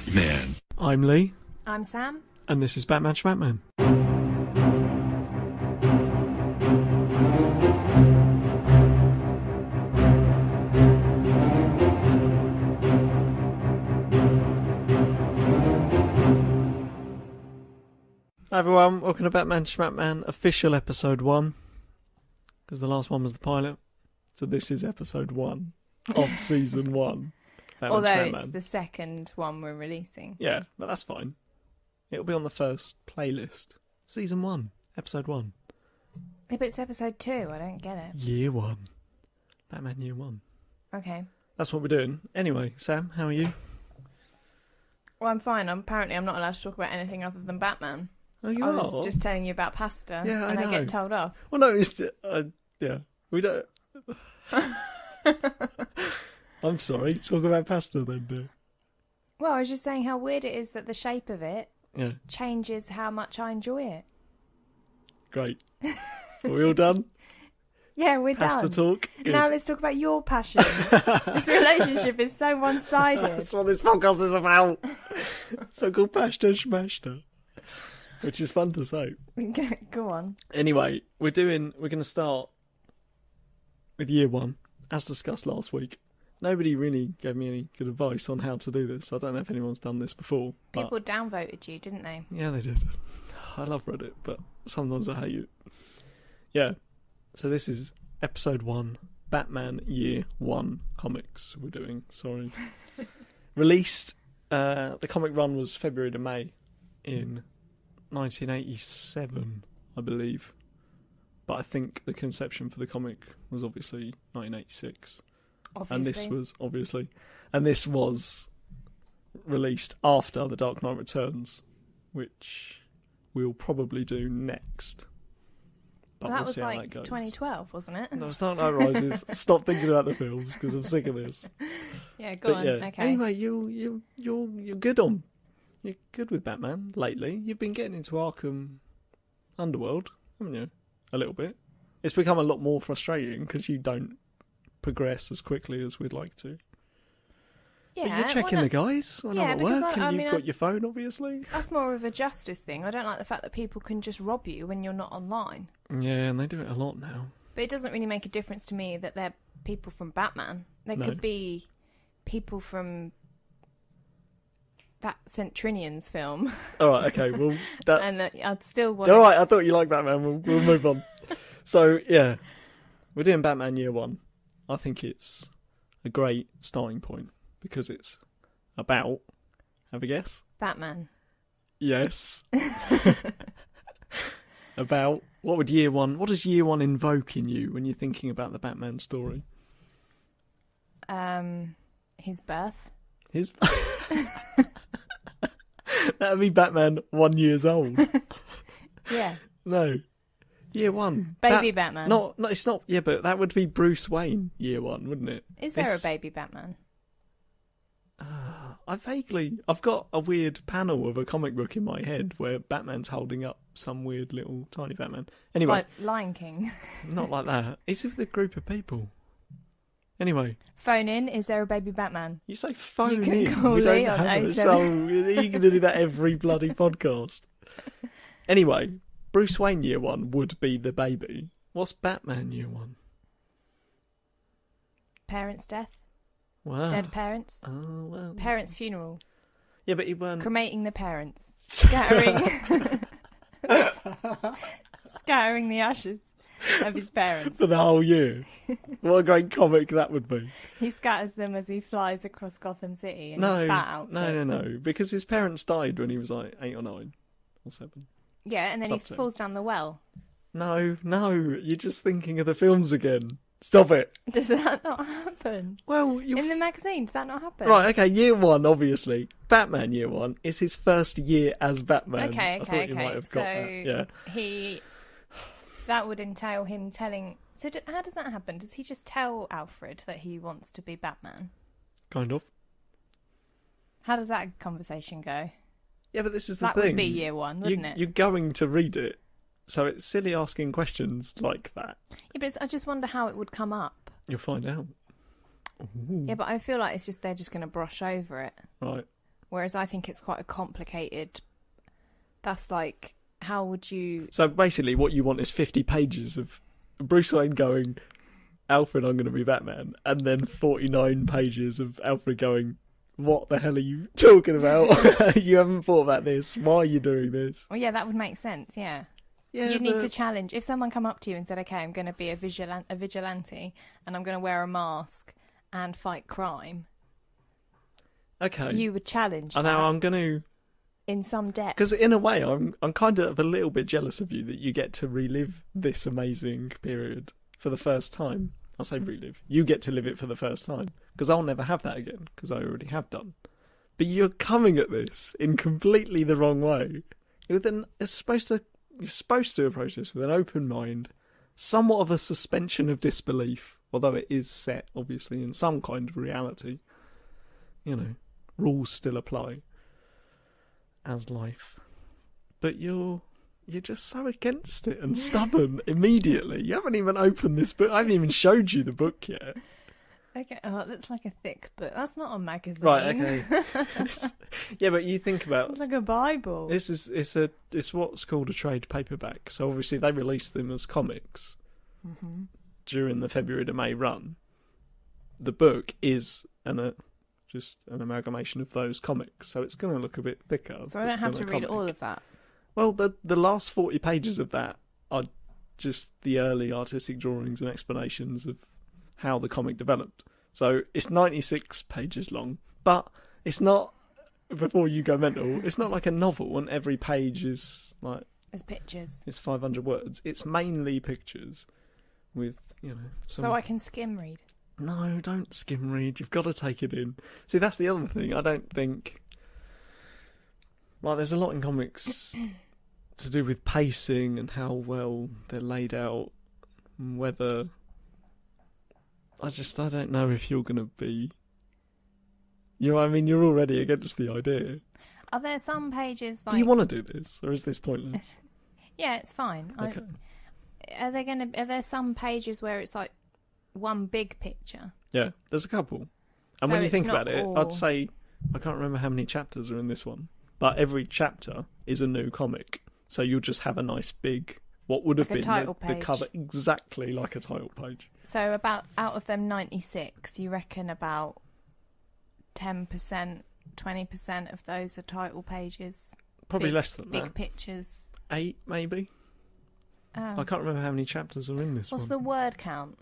Shmatman. I'm Lee. I'm Sam. And this is Batman Shmatman. Hi everyone, welcome to Batman Shmatman, official episode 1. Because the last one was the pilot. So this is episode 1 of season 1. Batman Although Shmatman. it's the second one we're releasing. Yeah, but that's fine. It'll be on the first playlist. Season 1, episode 1. Yeah, but it's episode 2, I don't get it. Year 1. Batman Year 1. Okay. That's what we're doing. Anyway, Sam, how are you? Well, I'm fine. Apparently I'm not allowed to talk about anything other than Batman. Oh, you I are? was just telling you about pasta. Yeah, I and know. I get told off. Well, no, it's... yeah, we don't... I'm sorry, talk about pasta then, dear. Well, I was just saying how weird it is that the shape of it changes how much I enjoy it. Great. Are we all done? Yeah, we're done. Pasta talk? Good. Now let's talk about your passion. This relationship is so one-sided. That's what this podcast is about. So-called pasta schmashta. Which is fun to say. Go on. Anyway, we're going to start with year 1, as discussed last week. Nobody really gave me any good advice on how to do this. I don't know if anyone's done this before. People downvoted you, didn't they? Yeah, they did. I love Reddit, but sometimes I hate it. Yeah. So this is episode 1, Batman Year 1 comics we're doing. Sorry. Released, the comic run was February to May in 1987, I believe. But I think the conception for the comic was obviously 1986. Obviously. And this was released after The Dark Knight Returns, which we'll probably do next. But well, that we'll was see how like that goes. 2012, wasn't it? No, Dark Knight Rises. Stop thinking about the films because I'm sick of this. Yeah, go on. Yeah. Okay. Anyway, you're good on. You're good with Batman lately. You've been getting into Arkham Underworld, haven't you? A little bit. It's become a lot more frustrating because you don't progress as quickly as we'd like to. Yeah, but you're checking the guys when I'm at work, and you've got your phone, obviously. That's more of a justice thing. I don't like the fact that people can just rob you when you're not online. Yeah, and they do it a lot now. But it doesn't really make a difference to me that they're people from Batman. They could be people from that Centrinians film. All right, okay, well... and I'd still want All right, I thought you liked Batman. We'll move on. So, yeah, we're doing Batman Year 1. I think it's a great starting point because it's about... Have a guess? Batman. Yes. About... What does Year 1 invoke in you when you're thinking about the Batman story? His birth. His... That would be Batman 1 year old. Yeah. No. Year 1. Baby Batman. No, it's not. Yeah, but that would be Bruce Wayne Year 1, wouldn't it? Is there a baby Batman? I've got a weird panel of a comic book in my head where Batman's holding up some weird little tiny Batman. Anyway. Like Lion King. Not like that. It's with a group of people. Anyway. Phone in. Is there a baby Batman? You say phone you in. Can call we don't Lee on have it. 07. So you can do that every bloody podcast. Anyway, Bruce Wayne Year 1 would be the baby. What's Batman Year 1? Parents' death. Wow. Dead parents. Oh, well. Parents' funeral. Yeah, but he weren't... Cremating the parents. Scattering... Scattering the ashes of his parents. For the whole year. What a great comic that would be. He scatters them as he flies across Gotham City in his bat outfit. No. Because his parents died when he was like 8 or 9 or 7. Yeah, and then he falls down the well. No. You're just thinking of the films again. Stop it. Does that not happen? Well, in the magazine, does that not happen? Right, okay, Year 1, obviously. Batman Year 1 is his first year as Batman. Okay. I thought you might have got that. Yeah. That would entail him telling... So how does that happen? Does he just tell Alfred that he wants to be Batman? Kind of. How does that conversation go? Yeah, but this is the thing. That would be Year 1, wouldn't it? You're going to read it. So it's silly asking questions like that. Yeah, but I just wonder how it would come up. You'll find out. Ooh. Yeah, but I feel like they're just going to brush over it. Right. Whereas I think it's quite a complicated... That's like, how would you... So basically what you want is 50 pages of Bruce Wayne going, Alfred, I'm going to be Batman, and then 49 pages of Alfred going, what the hell are you talking about? You haven't thought about this. Why are you doing this? Well, yeah, that would make sense, yeah. Yeah, You'd need to challenge. If someone come up to you and said, okay, I'm going to be a vigilante and I'm going to wear a mask and fight crime, okay, you would challenge I know, that I'm going to... in some depth. Because in a way, I'm kind of a little bit jealous of you that you get to relive this amazing period for the first time. I'll say relive. You get to live it for the first time. Because I'll never have that again, because I already have done. But you're coming at this in completely the wrong way. You're supposed to approach this with an open mind, somewhat of a suspension of disbelief, although it is set, obviously, in some kind of reality. You know, rules still apply. As life. But you're just so against it and stubborn immediately. You haven't even opened this book. I haven't even showed you the book yet. Okay, oh, it looks like a thick book. That's not a magazine. Right, okay. Yeah, but you think about... It's like a Bible. It's what's called a trade paperback. So obviously they released them as comics during the February to May run. The book is just an amalgamation of those comics, so it's going to look a bit thicker. So I don't have to read all of that? Well, the last 40 pages of that are just the early artistic drawings and explanations of how the comic developed. So it's 96 pages long, but it's not, before you go mental, it's not like a novel and every page is like... It's pictures. It's 500 words. It's mainly pictures with, you know... So I can skim read? No, don't skim read. You've got to take it in. See, that's the other thing. I don't think... Like, there's a lot in comics to do with pacing and how well they're laid out, and whether... I don't know if you're going to be... You know what I mean? You're already against the idea. Are there some pages like... Do you want to do this, or is this pointless? Yeah, it's fine. Okay. Are there some pages where it's like one big picture? Yeah, there's a couple. And So when you it's think not about it, all- I'd say... I can't remember how many chapters are in this one, but every chapter is a new comic. So you'll just have a nice big... What would have Like a been title the page. cover, exactly like a title page. So about out of them 96, you reckon about 10%, 20% of those are title pages? Probably Big- less than Big that. pictures. 8, maybe? Oh. I can't remember how many chapters are in this What's one. the word count?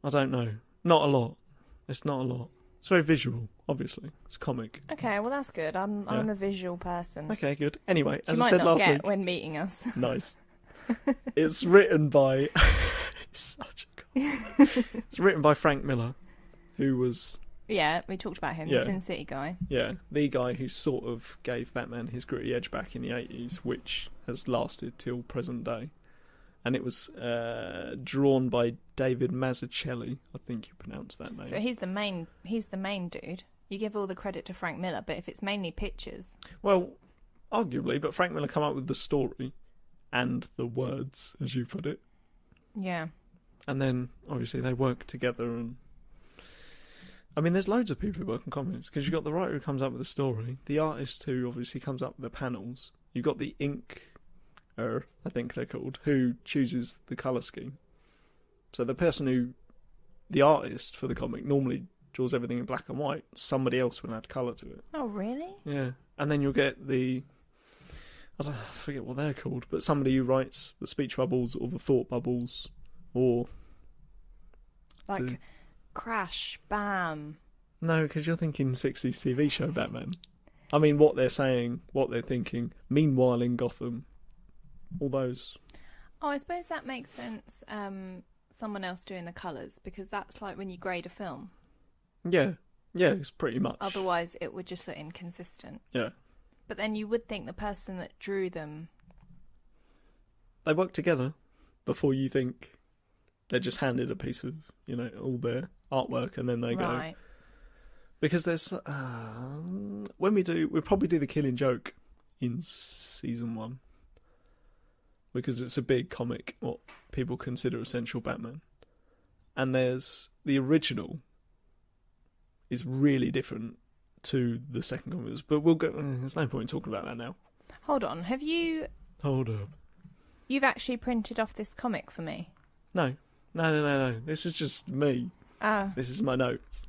I don't know. Not a lot. It's not a lot. It's very visual, obviously. It's comic. Okay, well that's good. I'm a visual person. Okay, good. Anyway, You as I might said not last get week... when meeting us. Nice. It's written by... Such a god. It's written by Frank Miller, who was... Yeah, we talked about him, Yeah. the Sin City guy. Yeah, the guy who sort of gave Batman his gritty edge back in the 80s, which has lasted till present day. And it was drawn by David Mazzucchelli. I think you pronounce that name. So he's the main dude. You give all the credit to Frank Miller, but if it's mainly pictures... Well, arguably, but Frank Miller come up with the story and the words, as you put it. Yeah. And then, obviously, they work together and... I mean, there's loads of people who work on comics, because you've got the writer who comes up with the story, the artist who obviously comes up with the panels, you've got the inker, I think they're called, who chooses the colour scheme. So the person who... The artist for the comic normally draws everything in black and white. Somebody else will add colour to it. Oh, really? Yeah. And then you'll get the... I forget what they're called, but somebody who writes the speech bubbles or the thought bubbles, or... Like... Crash, bam. No, because you're thinking 60s TV show Batman. I mean, what they're saying, what they're thinking. Meanwhile in Gotham. All those. Oh, I suppose that makes sense. Someone else doing the colours, because that's like when you grade a film. Yeah. Yeah, it's pretty much. Otherwise, it would just look inconsistent. Yeah. But then you would think the person that drew them... They work together before you think they're just handed a piece of, you know, all their artwork and then they Right. go... Because there's... we'll probably do the Killing Joke in season 1. Because it's a big comic, what people consider essential Batman. And there's... The original is really different to the second comics, but we'll go. There's no point in talking about that now. Hold on, Hold up. You've actually printed off this comic for me? No. This is just me. Oh. This is my notes.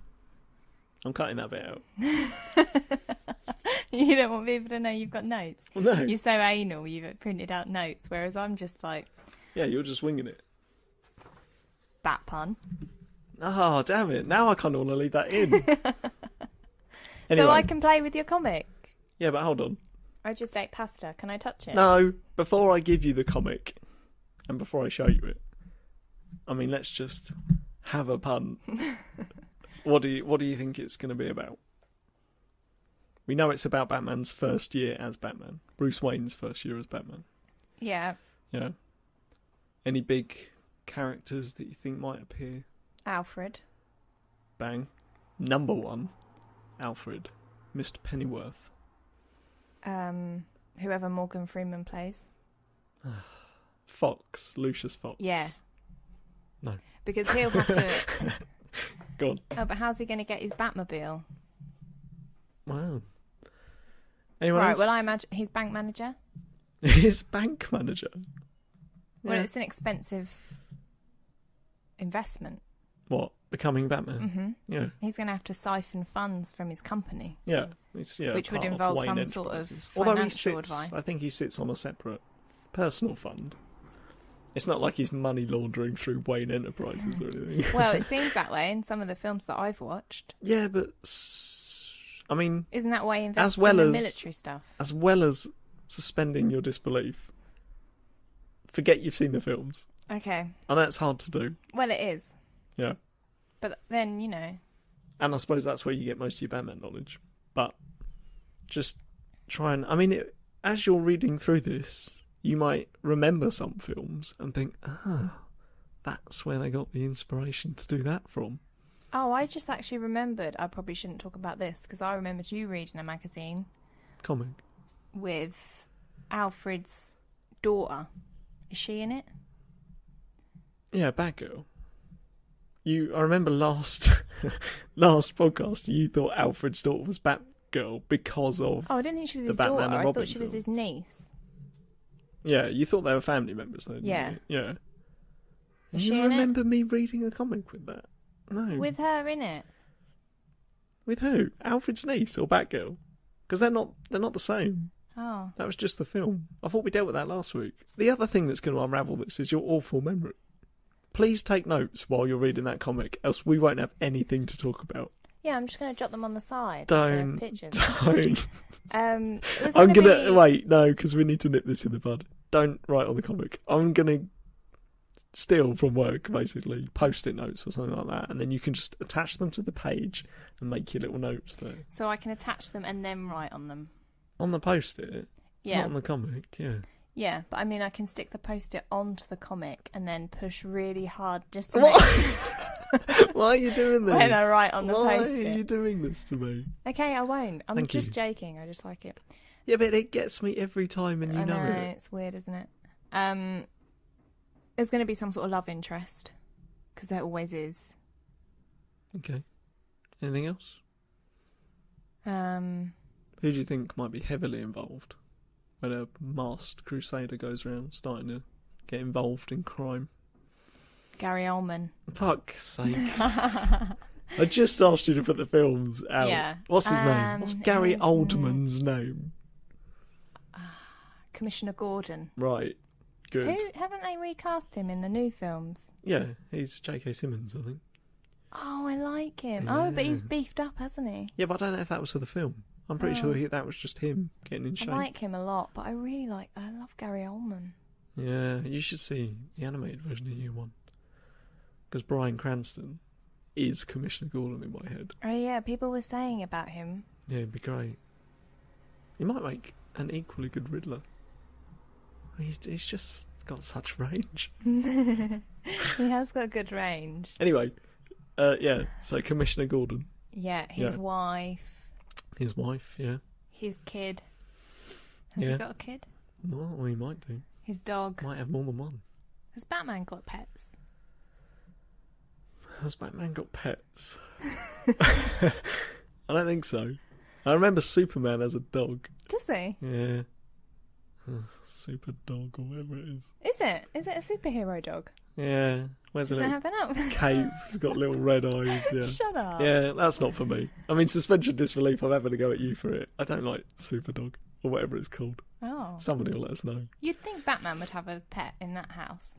I'm cutting that bit out. You don't want people to know you've got notes? Well, no. You're so anal, you've printed out notes, whereas I'm just like... Yeah, you're just winging it. Bat pun. Oh, damn it. Now I kind of want to leave that in. Anyway. So I can play with your comic? Yeah, but hold on. I just ate pasta. Can I touch it? No, before I give you the comic and before I show you it, I mean, let's just have a pun. What do you think it's going to be about? We know it's about Batman's first year as Batman. Bruce Wayne's first year as Batman. Yeah. Yeah. Any big characters that you think might appear? Alfred. Bang. Number 1, Alfred. Mr. Pennyworth. Whoever Morgan Freeman plays. Fox. Lucius Fox. Yeah. No. Because he'll have to... Go on. Oh, but how's he going to get his Batmobile? Wow. Anyone Right, else? well, I imagine he's bank manager. His bank manager. Well, Yeah. it's an expensive investment. What? Becoming Batman? Mm-hmm. Yeah. He's going to have to siphon funds from his company. Yeah. It's, Which would part of involve Wayne some sort of Enterprises. Although financial he sits, advice. I think he sits on a separate personal fund. It's not like he's money laundering through Wayne Enterprises or anything. Well, it seems that way in some of the films that I've watched. Yeah, but I mean, Isn't that why he invests well in the as- military stuff? as well as suspending your disbelief, forget you've seen the films. Okay. I know it's hard to do. Well, it is. Yeah. But then, you know. And I suppose that's where you get most of your Batman knowledge. But just try and... I mean, as you're reading through this, you might remember some films and think, that's where they got the inspiration to do that from. Oh, I just actually remembered. I probably shouldn't talk about this because I remembered you reading a magazine Comic. with Alfred's daughter. Is she in it? Yeah, Batgirl. I remember last podcast, you thought Alfred's daughter was Batgirl because of... Oh, I didn't think she was his Batman daughter. and I Robin thought she was film. his niece. Yeah, you thought they were family members, though, didn't Yeah. you? Yeah. Is You she in it? remember me reading a comic with that? No. With her in it. With who? Alfred's niece or Batgirl? Because they're not the same. Oh. That was just the film. I thought we dealt with that last week. The other thing that's going to unravel this is your awful memory. Please take notes while you're reading that comic, else we won't have anything to talk about. Yeah, I'm just going to jot them on the side. Don't. For pictures. Don't. There's I'm gonna going to... be- Wait, no, because we need to nip this in the bud. Don't write on the comic. I'm going to steal from work, basically, post-it notes or something like that, and then you can just attach them to the page and make your little notes there. So I can attach them and then write on them. On the post-it? Yeah. Not on the comic, yeah. Yeah, but I mean, I can stick the post-it onto the comic and then push really hard just to What? Why are you doing this? When I write on the Why post-it. are you doing this to me? Okay, I won't. I'm Thank just you. joking. I just like it. Yeah, but it gets me every time and you I know, know it. it's weird, isn't it? There's going to be some sort of love interest because there always is. Okay. Anything else? Um, Who do you think might be heavily involved when a masked crusader goes around starting to get involved in crime? Gary Oldman. Fuck's sake. I just asked you to put the films out. Yeah. What's his name? What's Gary his Oldman's name? Commissioner Gordon. Right. Good. Who haven't they recast him in the new films? Yeah, he's J.K. Simmons, I think. Oh, I like him. Oh, but he's Yeah. beefed up, hasn't he? Yeah, but I don't know if that was for the film. I'm pretty sure that was just him getting in shape. I like him a lot, but I love Gary Oldman. Yeah, you should see the animated version of Year One. Because Bryan Cranston is Commissioner Gordon in my head. Oh yeah, people were saying about him. Yeah, it'd be great. He might make an equally good Riddler. He's just got such range. He has got good range. Anyway, yeah, so Commissioner Gordon. Yeah, his Yeah. wife, His wife, yeah. his kid. Has Yeah. he got a kid? Well, he might do. His dog. Might have more than one. Has Batman got pets? Has Batman got pets? I don't think so. I remember Superman as a dog. Does he? Yeah. Super dog or whatever it is. Is it? Is it a superhero dog? Yeah. Where's Does it? it have an outfit? Cape. It's got little red eyes. Yeah. Shut up. Yeah, that's not for me. I mean, suspension disbelief, I'm having to go at you for it. I don't like Super Dog or whatever it's called. Oh. Somebody will let us know. You'd think Batman would have a pet in that house.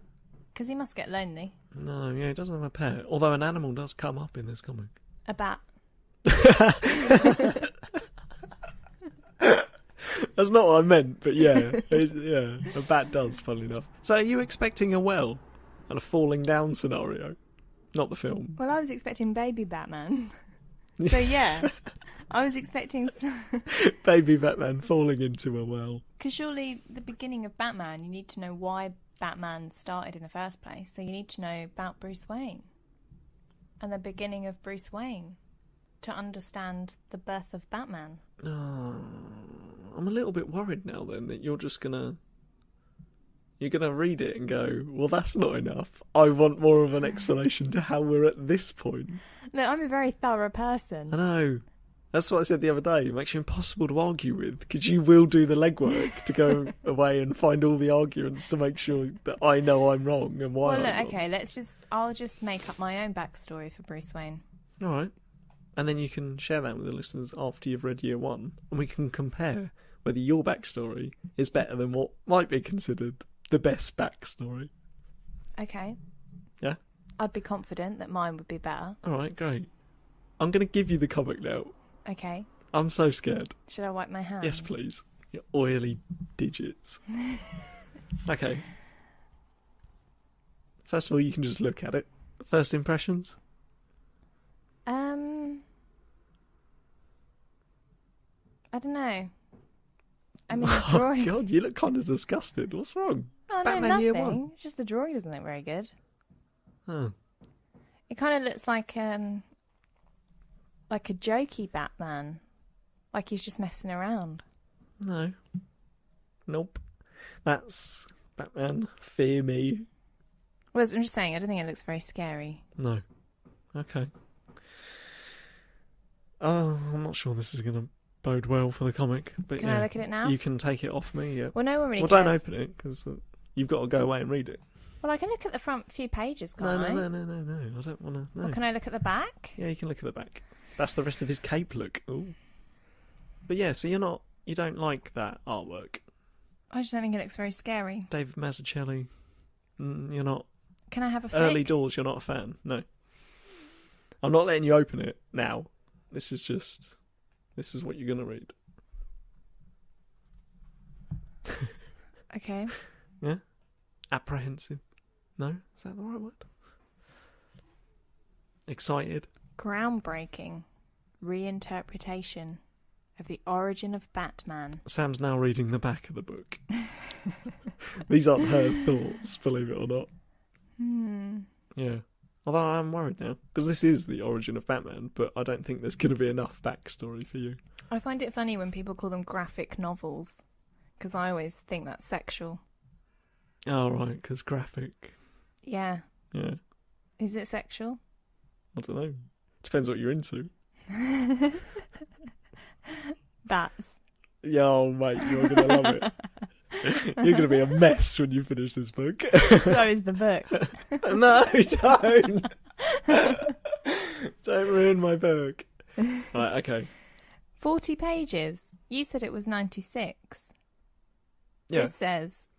Because he must get lonely. No, yeah, he doesn't have a pet. Although an animal does come up in this comic. A bat. That's not what I meant, but yeah. Yeah, a bat does, funnily enough. So are you expecting a well and a falling down scenario? Not the film. Well, I was expecting baby Batman. So yeah, I was expecting... Baby Batman falling into a well. Because surely the beginning of Batman, you need to know why Batman started in the first place. So you need to know about Bruce Wayne. And the beginning of Bruce Wayne. To understand the birth of Batman. Oh, I'm a little bit worried now then that you're just gonna... You're gonna read it and go, well, that's not enough. I want more of an explanation to how we're at this point. No, I'm a very thorough person. I know. That's what I said the other day. It makes you impossible to argue with because you will do the legwork to go away and find all the arguments to make sure that I know I'm wrong and why Well, look, I'm okay, I'll just make up my own backstory for Bruce Wayne. wrong. All right. And then you can share that with the listeners after you've read year one and we can compare whether your backstory is better than what might be considered the best backstory. Okay. Yeah? I'd be confident that mine would be better. All right, great. I'm going to give you the comic now. Okay. I'm so scared. Should I wipe my hands? Yes, please. Your oily digits. Okay. First of all, you can just look at it. First impressions? I don't know. I mean, the drawing... Oh, God, you look kind of disgusted. What's wrong? Oh, Batman no, Year nothing. One. It's just the drawing doesn't look very good. Oh. It kind of looks like a jokey Batman. Like he's just messing around. No. Nope. That's Batman. Fear me. Well, I'm just saying, I don't think it looks very scary. No. Okay. Oh, I'm not sure this is going to bode well for the comic. But Can yeah, I look at it now? You can take it off me, yeah. Well, no one really Well, cares. don't open it, because you've got to go away and read it. Well, I can look at the front few pages, can't No, I? no. I don't want to. No. Well, can I look at the back? Yeah, you can look at the back. That's the rest of his cape look. Ooh. But yeah, so you don't like that artwork. I just don't think it looks very scary. David Mazzucchelli, you're not. Can I have a flick? Early doors, you're not a fan. No. I'm not letting you open it now. This is what you're going to read. Okay. Yeah? Apprehensive. No? Is that the right word? Excited. Groundbreaking reinterpretation of the origin of Batman. Sam's now reading the back of the book. These aren't her thoughts, believe it or not. Yeah. Although I'm worried now, because this is the origin of Batman, but I don't think there's going to be enough backstory for you. I find it funny when people call them graphic novels, because I always think that's sexual. Oh, right, because graphic. Yeah. Yeah. Is it sexual? I don't know. Depends what you're into. Bats. Yeah, oh, mate, you're going to love it. You're going to be a mess when you finish this book. So is the book. No, don't. Don't ruin my book. Right, okay. 40 pages. You said it was 96. Yeah. This says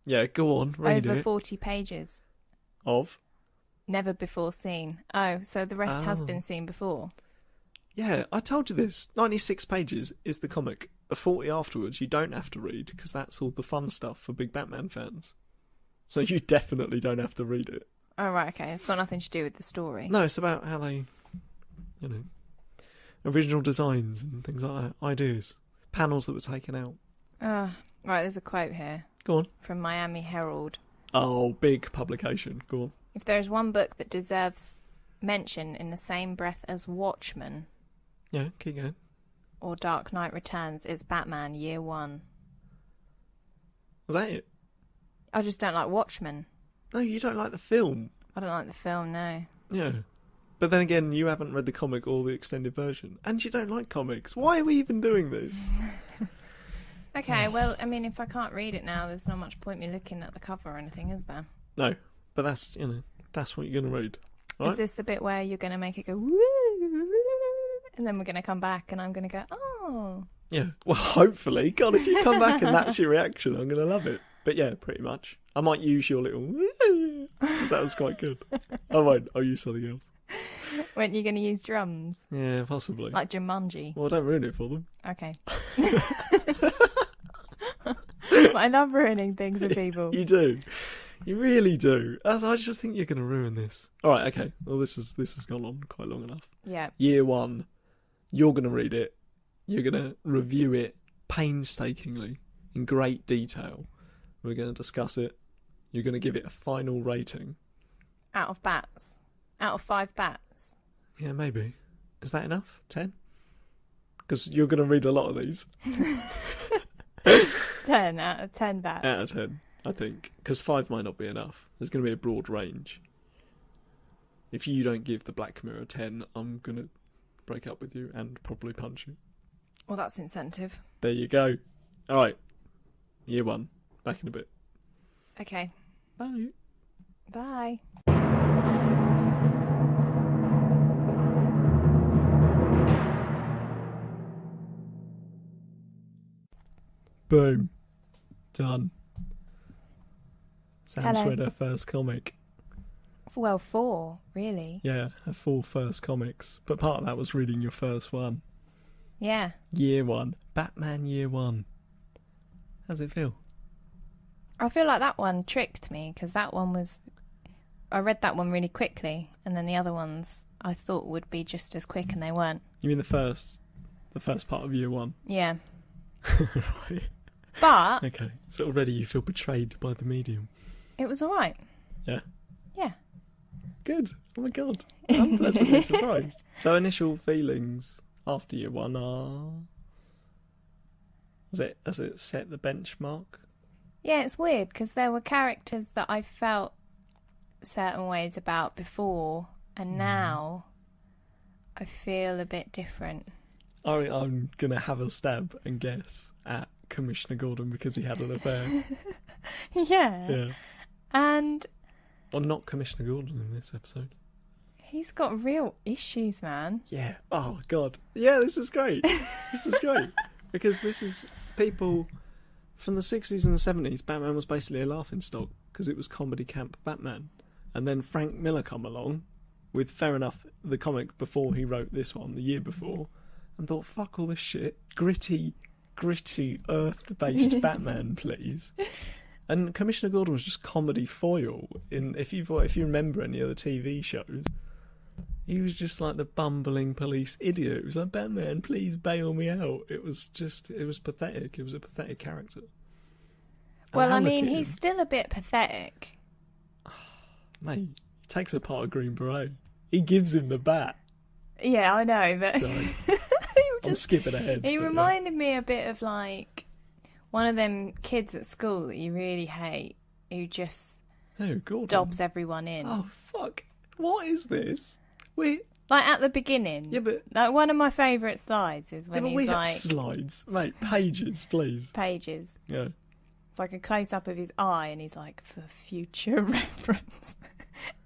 Yeah, go on, read over it. 40 pages. Of? Never before seen. Oh, so the rest has Oh. been seen before. Yeah, I told you this. 96 pages is the comic. The 40 afterwards you don't have to read, because that's all the fun stuff for big Batman fans. So you definitely don't have to read it. Oh, right, okay. It's got nothing to do with the story. No, it's about how they, original designs and things like that. Ideas. Panels that were taken out. Right, there's a quote here Go on. from Miami Herald. Oh, big publication. Go on. If there is one book that deserves mention in the same breath as Watchmen Yeah, keep going. or Dark Knight Returns, it's Batman Year One. Was that it? I just don't like Watchmen. No, you don't like the film. I don't like the film, no. Yeah. But then again, you haven't read the comic or the extended version, and you don't like comics. Why are we even doing this? Okay, well, I mean, if I can't read it now, there's not much point me looking at the cover or anything, is there? No, but that's what you're going to read. Right? Is this the bit where you're going to make it go, woo, and then we're going to come back and I'm going to go, oh. Yeah, well, hopefully. God, if you come back and that's your reaction, I'm going to love it. But yeah, pretty much. I might use your little, because that was quite good. I won't. I'll use something else. Weren't you going to use drums? Yeah, possibly. Like Jumanji? Well, don't ruin it for them. Okay. I love ruining things for people. You do. You really do. I just think you're going to ruin this. All right, okay. Well, this has gone on quite long enough. Yeah. Year 1, you're going to read it. You're going to review it painstakingly, in great detail. We're going to discuss it. You're going to give it a final rating. Out of bats? Out of 5 bats? Yeah, maybe. Is that enough? 10? Because you're going to read a lot of these. 10 out of 10 bats. Out of 10, I think. Because 5 might not be enough. There's going to be a broad range. If you don't give the Black Mirror 10, I'm going to break up with you and probably punch you. Well, that's incentive. There you go. All right. Year 1. Back in a bit. Okay. Bye. Bye. Boom. Done. Sam's Hello. read her first comic. Well, 4, really. Yeah, her 4 first comics. But part of that was reading your first one. Yeah. Year 1. Batman Year 1. How's it feel? I feel like that one tricked me, because that one was... I read that one really quickly, and then the other ones I thought would be just as quick, and they weren't. You mean the first part of Year 1? Yeah. Right. But... Okay, so already you feel betrayed by the medium. It was alright. Yeah. Yeah. Good. Oh my god. I'm pleasantly surprised. So initial feelings after Year 1 are... Has it set the benchmark? Yeah, it's weird, because there were characters that I felt certain ways about before, and now I feel a bit different. I'm going to have a stab and guess at Commissioner Gordon because he had an affair. Yeah. Yeah. And... Well, not Commissioner Gordon in this episode. he's got real issues, man. Yeah. Oh, God. Yeah, this is great. This is great. Because this is people... From the 60s and the 70s, Batman was basically a laughingstock because it was comedy camp Batman. And then Frank Miller come along with, fair enough, the comic before he wrote this one, the year before, and thought, fuck all this shit. Gritty, Earth-based Batman, please. And Commissioner Gordon was just comedy foil. If you remember any of the TV shows, he was just like the bumbling police idiot. It was like, Batman, please bail me out. It was pathetic. It was a pathetic character. And Well, now I look mean, at he's him. still a bit pathetic. Mate, he takes apart a Green Beret. He gives him the bat. Yeah, I know, but So I'm skipping ahead. he but yeah. reminded me a bit of like one of them kids at school that you really hate, who just Oh, Gordon. dobs everyone in. Oh, fuck. What is this? Like at the beginning. Yeah, but... Like one of my favourite slides is when we he's have like slides. Mate, pages, please. pages. Yeah. It's like a close up of his eye, and he's like, for future reference.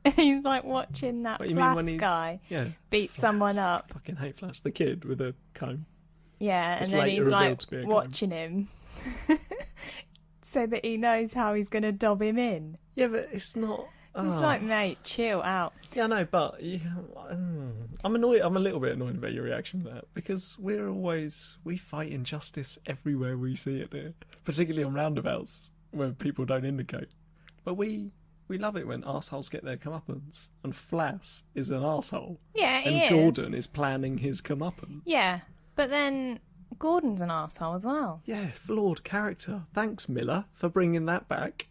And he's like watching that What, you mean when Flash he's... guy Yeah. beat Flash. someone up. Fucking hate Flash. The kid with a comb. Yeah, It's and then later he's revealed like to be a comb. watching him so that he knows how he's going to dob him in. Yeah, but it's not... It's like, mate, chill out. Yeah, I know, but I'm annoyed. I'm a little bit annoyed about your reaction to that because we fight injustice everywhere we see it here, particularly on roundabouts where people don't indicate. But we love it when arseholes get their comeuppance, and Flash is an arsehole, Yeah, he and is. Gordon is planning his comeuppance. Yeah, but then Gordon's an arsehole as well. Yeah, flawed character. Thanks, Miller, for bringing that back.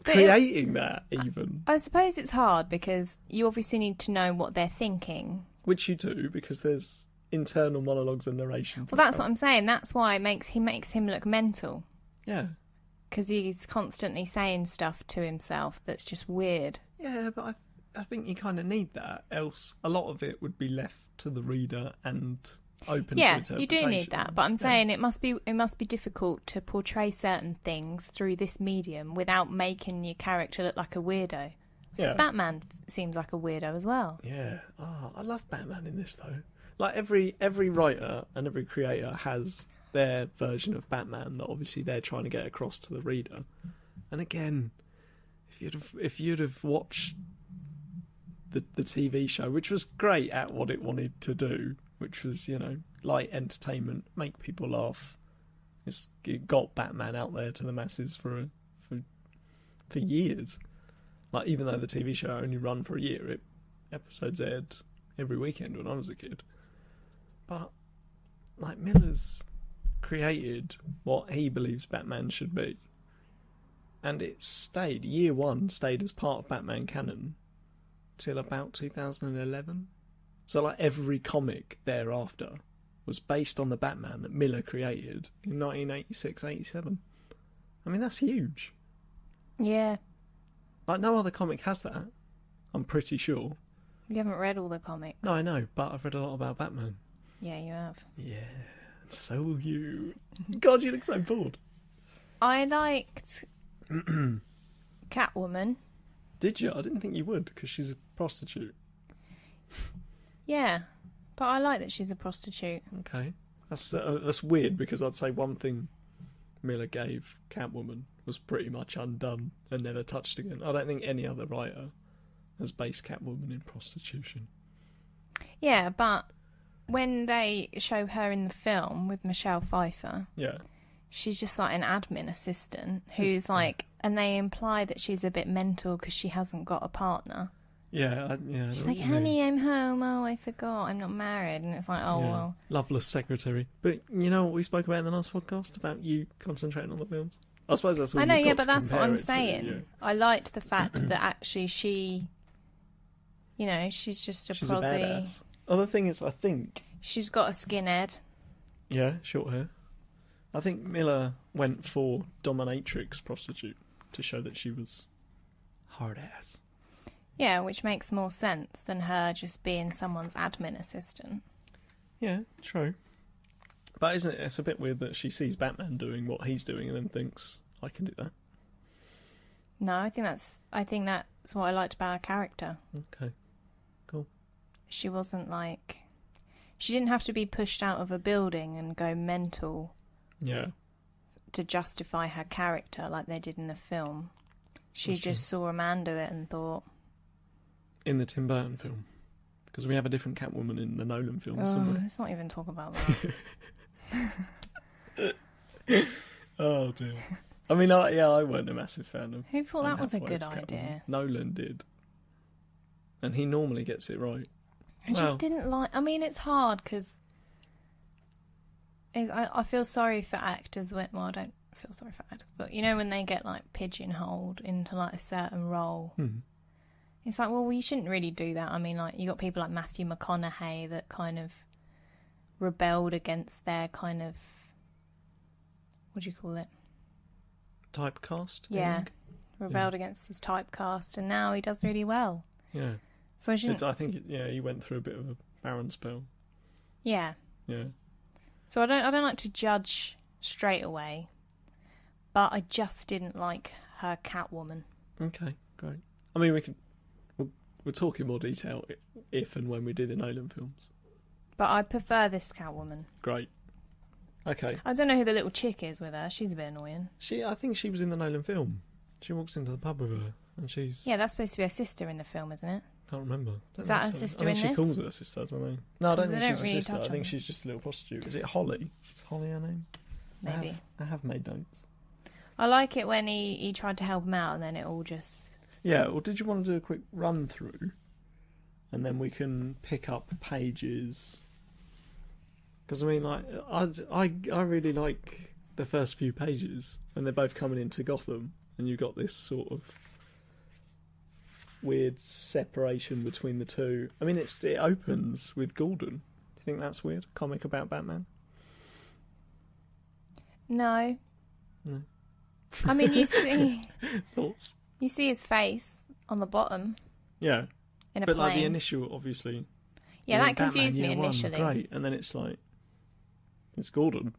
But Creating that, even. I suppose it's hard because you obviously need to know what they're thinking. Which you do, because there's internal monologues and narration. Well, that's what I'm saying. That's why he makes him look mental. Yeah. Because he's constantly saying stuff to himself that's just weird. Yeah, but I think you kind of need that. Else, a lot of it would be left to the reader and open to interpretation. You do need that. But I'm saying it must be difficult to portray certain things through this medium without making your character look like a weirdo. Because Batman seems like a weirdo as well. Yeah. Oh, I love Batman in this though. Like every writer and every creator has their version of Batman that obviously they're trying to get across to the reader. And again, if you'd have watched the TV show, which was great at what it wanted to do, which was, you know, light entertainment, make people laugh. It got Batman out there to the masses for years. Like, even though the TV show only ran for a year, episodes aired every weekend when I was a kid. But, like, Miller's created what he believes Batman should be. And it stayed, year one stayed as part of Batman canon till about 2011. So, like, every comic thereafter was based on the Batman that Miller created in 1986-87. I mean, that's huge. Yeah. Like, no other comic has that, I'm pretty sure. You haven't read all the comics. No, I know, but I've read a lot about Batman. Yeah, you have. Yeah, and so will you. God, you look so bored. I liked Catwoman. Did you? I didn't think you would, because she's a prostitute. Yeah, but I like that she's a prostitute. Okay. That's weird, because I'd say one thing Miller gave Catwoman was pretty much undone and never touched again. I don't think any other writer has based Catwoman in prostitution. Yeah, but when they show her in the film with Michelle Pfeiffer, she's just like an admin assistant who's like, and they imply that she's a bit mental because she hasn't got a partner. Yeah. She's like, honey, I'm home. Oh, I forgot. I'm not married. And it's like, oh, well. Loveless secretary. But you know what we spoke about in the last podcast about you concentrating on the films? I suppose that's all I know, you've got but to that's what compare I'm it to, saying. yeah. I liked the fact that actually she, you know, she's just a She's prosy. a badass. Other thing is, I think... She's got a skinhead. Yeah, short hair. I think Miller went for dominatrix prostitute to show that she was hard ass. Yeah, which makes more sense than her just being someone's admin assistant. Yeah, true. But isn't it? It's a bit weird that she sees Batman doing what he's doing and then thinks, I can do that. No, I think that's what I liked about her character. Okay, cool. She wasn't like... She didn't have to be pushed out of a building and go mental. Yeah. To justify her character like they did in the film. She just saw a man do it and thought... In the Tim Burton film. Because we have a different Catwoman in the Nolan films, don't we? Let's not even talk about that. Oh, dear. I mean, I weren't a massive fan of... Who thought that was a good idea? Nolan did. And he normally gets it right. I just didn't like... I mean, it's hard because... I feel sorry for actors when... Well, I don't feel sorry for actors, but you know when they get, like, pigeonholed into, like, a certain role... It's like, well, you shouldn't really do that. I mean, like, you got people like Matthew McConaughey that kind of rebelled against their kind of... What do you call it? Typecast? Yeah. Rebelled against his typecast, and now he does really well. Yeah. So I shouldn't... I think, he went through a bit of a barren spell. Yeah. Yeah. So I don't like to judge straight away, but I just didn't like her Catwoman. Okay, great. I mean, we'll talk in more detail if and when we do the Nolan films. But I prefer this Catwoman. Great. Okay. I don't know who the little chick is with her. She's a bit annoying. I think she was in the Nolan film. She walks into the pub with her, and she's... Yeah, that's supposed to be her sister in the film, isn't it? Can't remember. Is that her sister in this? I think she calls her sister, I don't know. No, I don't think she's a really sister. I think she's just a little prostitute. Is it Holly? Is Holly her name? Maybe. I have made notes. I like it when he tried to help him out and then it all just... Yeah, well, did you want to do a quick run through? And then we can pick up pages. Because, I mean, like, I really like the first few pages when they're both coming into Gotham and you've got this sort of weird separation between the two. I mean, it opens with Gordon. Do you think that's weird? Comic about Batman? No. I mean, you see... Thoughts? You see his face on the bottom. Yeah. in a but plane. like the initial, obviously. Yeah, you know, that confused me Batman Year initially. One, great, and then it's like it's Gordon.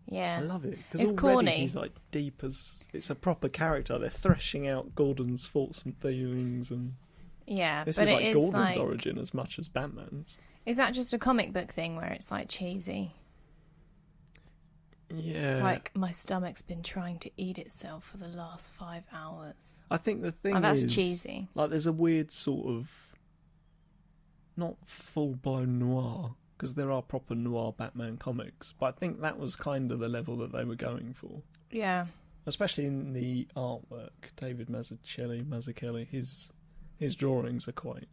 Yeah. I love it because It's already corny. he's like deep as it's a proper character. They're threshing out Gordon's thoughts and feelings, and Yeah, this but is it like is Gordon's like... origin as much as Batman's. Is that just a comic book thing where it's like cheesy? Yeah, It's like, my stomach's been trying to eat itself for the last 5 hours. I think the thing That's is cheesy. like there's a weird sort of not full blown noir because there are proper noir Batman comics, but I think that was kind of the level that they were going for. Yeah. Especially in the artwork, David Mazzucchelli, his drawings are quite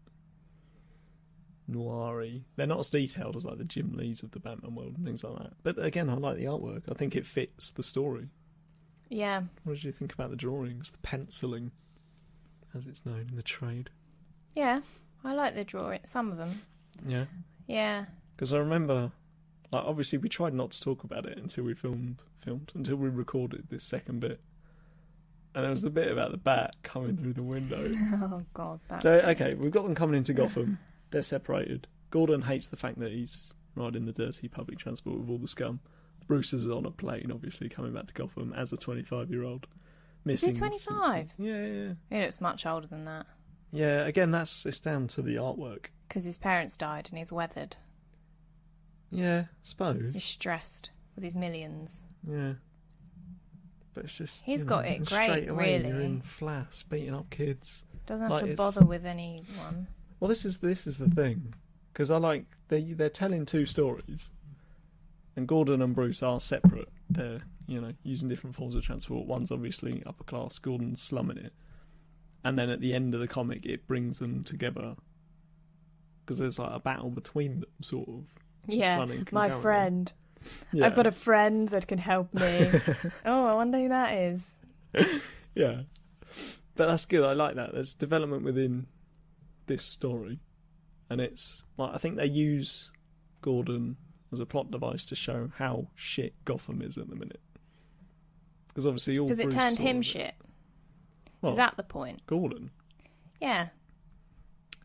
noir-y. They're not as detailed as like the Jim Lees of the Batman world and things like that. But again, I like the artwork. I think it fits the story. Yeah. What did you think about the drawings, the penciling, as it's known in the trade? Yeah. I like the drawing. Some of them. Yeah. Yeah. Because I remember, like, obviously we tried not to talk about it until we filmed, until we recorded this second bit. And there was the bit about the bat coming through the window. Oh, God. So, okay, we've got them coming into Gotham. They're separated. Gordon hates the fact that he's riding the dirty public transport with all the scum. Bruce is on a plane, obviously, coming back to Gotham as a 25-year-old. Is he 25? Yeah. He looks much older than that. Yeah, again, it's down to the artwork. Because his parents died and he's weathered. Yeah, I suppose. He's stressed with his millions. Yeah. But it's just... He's got it great, straight away, really. You're in Flass, beating up kids. Doesn't have Like, to it's- bother with anyone. Well, this is the thing. Because I like... They're telling two stories. And Gordon and Bruce are separate. They're, using different forms of transport. One's obviously upper class. Gordon's slumming it. And then at the end of the comic, it brings them together. Because there's like a battle between them, sort of. Yeah, Running my concurrently. friend. Yeah. I've got a friend that can help me. Oh, I wonder who that is. Yeah. But that's good. I like that. There's development within this story. And it's like I think they use Gordon as a plot device to show how shit Gotham is at the minute. Because obviously all Because it Bruce turned saw him of it- shit. Well, Is that the point? Gordon? Yeah.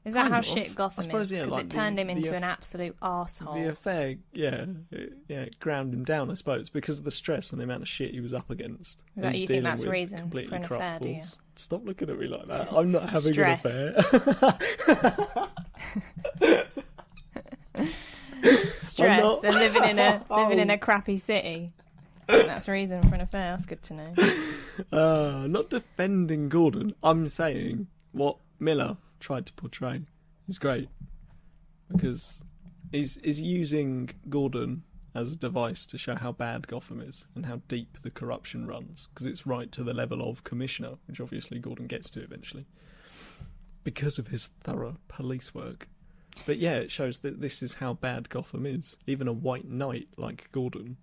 Is that Kind how of. shit I Gotham suppose, is? yeah, Because like it turned him the into eff- an absolute arsehole. The affair, it ground him down, I suppose, because of the stress and the amount of shit he was up against. Is that- He's you think dealing that's with reason completely for an corrupt affair, do you? force. Stop looking at me like that. I'm not having Stress. an affair. Stress not- and living in a crappy city. I think that's reason for an affair. That's good to know. Not defending Gordon. I'm saying what Miller tried to portray is great because he's using Gordon as a device to show how bad Gotham is and how deep the corruption runs, because it's right to the level of Commissioner, which obviously Gordon gets to eventually because of his thorough police work. But yeah, it shows that this is how bad Gotham is. Even a white knight like Gordon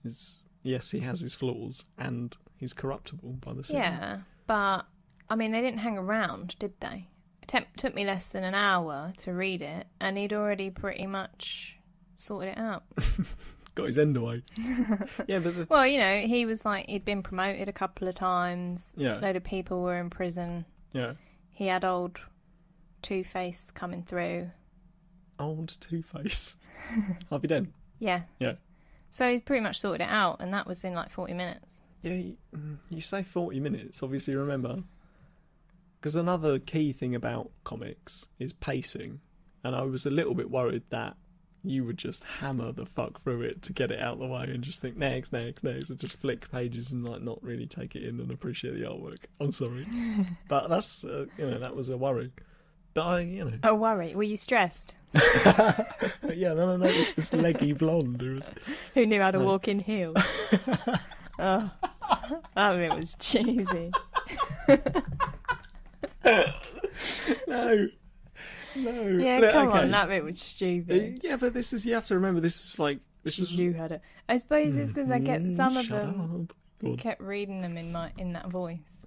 is... Yes, he has his flaws, and he's corruptible by the same. Yeah, but, I mean, they didn't hang around, did they? It took me less than an hour to read it, and he'd already pretty much sorted it out. Got his end away. Yeah, but Well, he was like, he'd been promoted a couple of times. Yeah. A load of people were in prison. yeah, He had old Two-Face coming through. old Two-Face. Harvey Dent. Yeah. Yeah. So he's pretty much sorted it out, and that was in like 40 minutes. Yeah, you say 40 minutes, obviously remember. Because another key thing about comics is pacing. And I was a little bit worried that you would just hammer the fuck through it to get it out of the way and just think next, and just flick pages and like not really take it in and appreciate the artwork. I'm sorry. But that's, that was a worry. But A worry. Were you stressed? Yeah, then I noticed this leggy blonde Who knew how to walk in heels? Oh, that bit was cheesy. No. Yeah, Look, come okay. on, that bit was stupid. Yeah, but you have to remember, this She is... knew how to. I suppose it's because I kept some of Shut them. up. Go on. Kept reading them in that voice.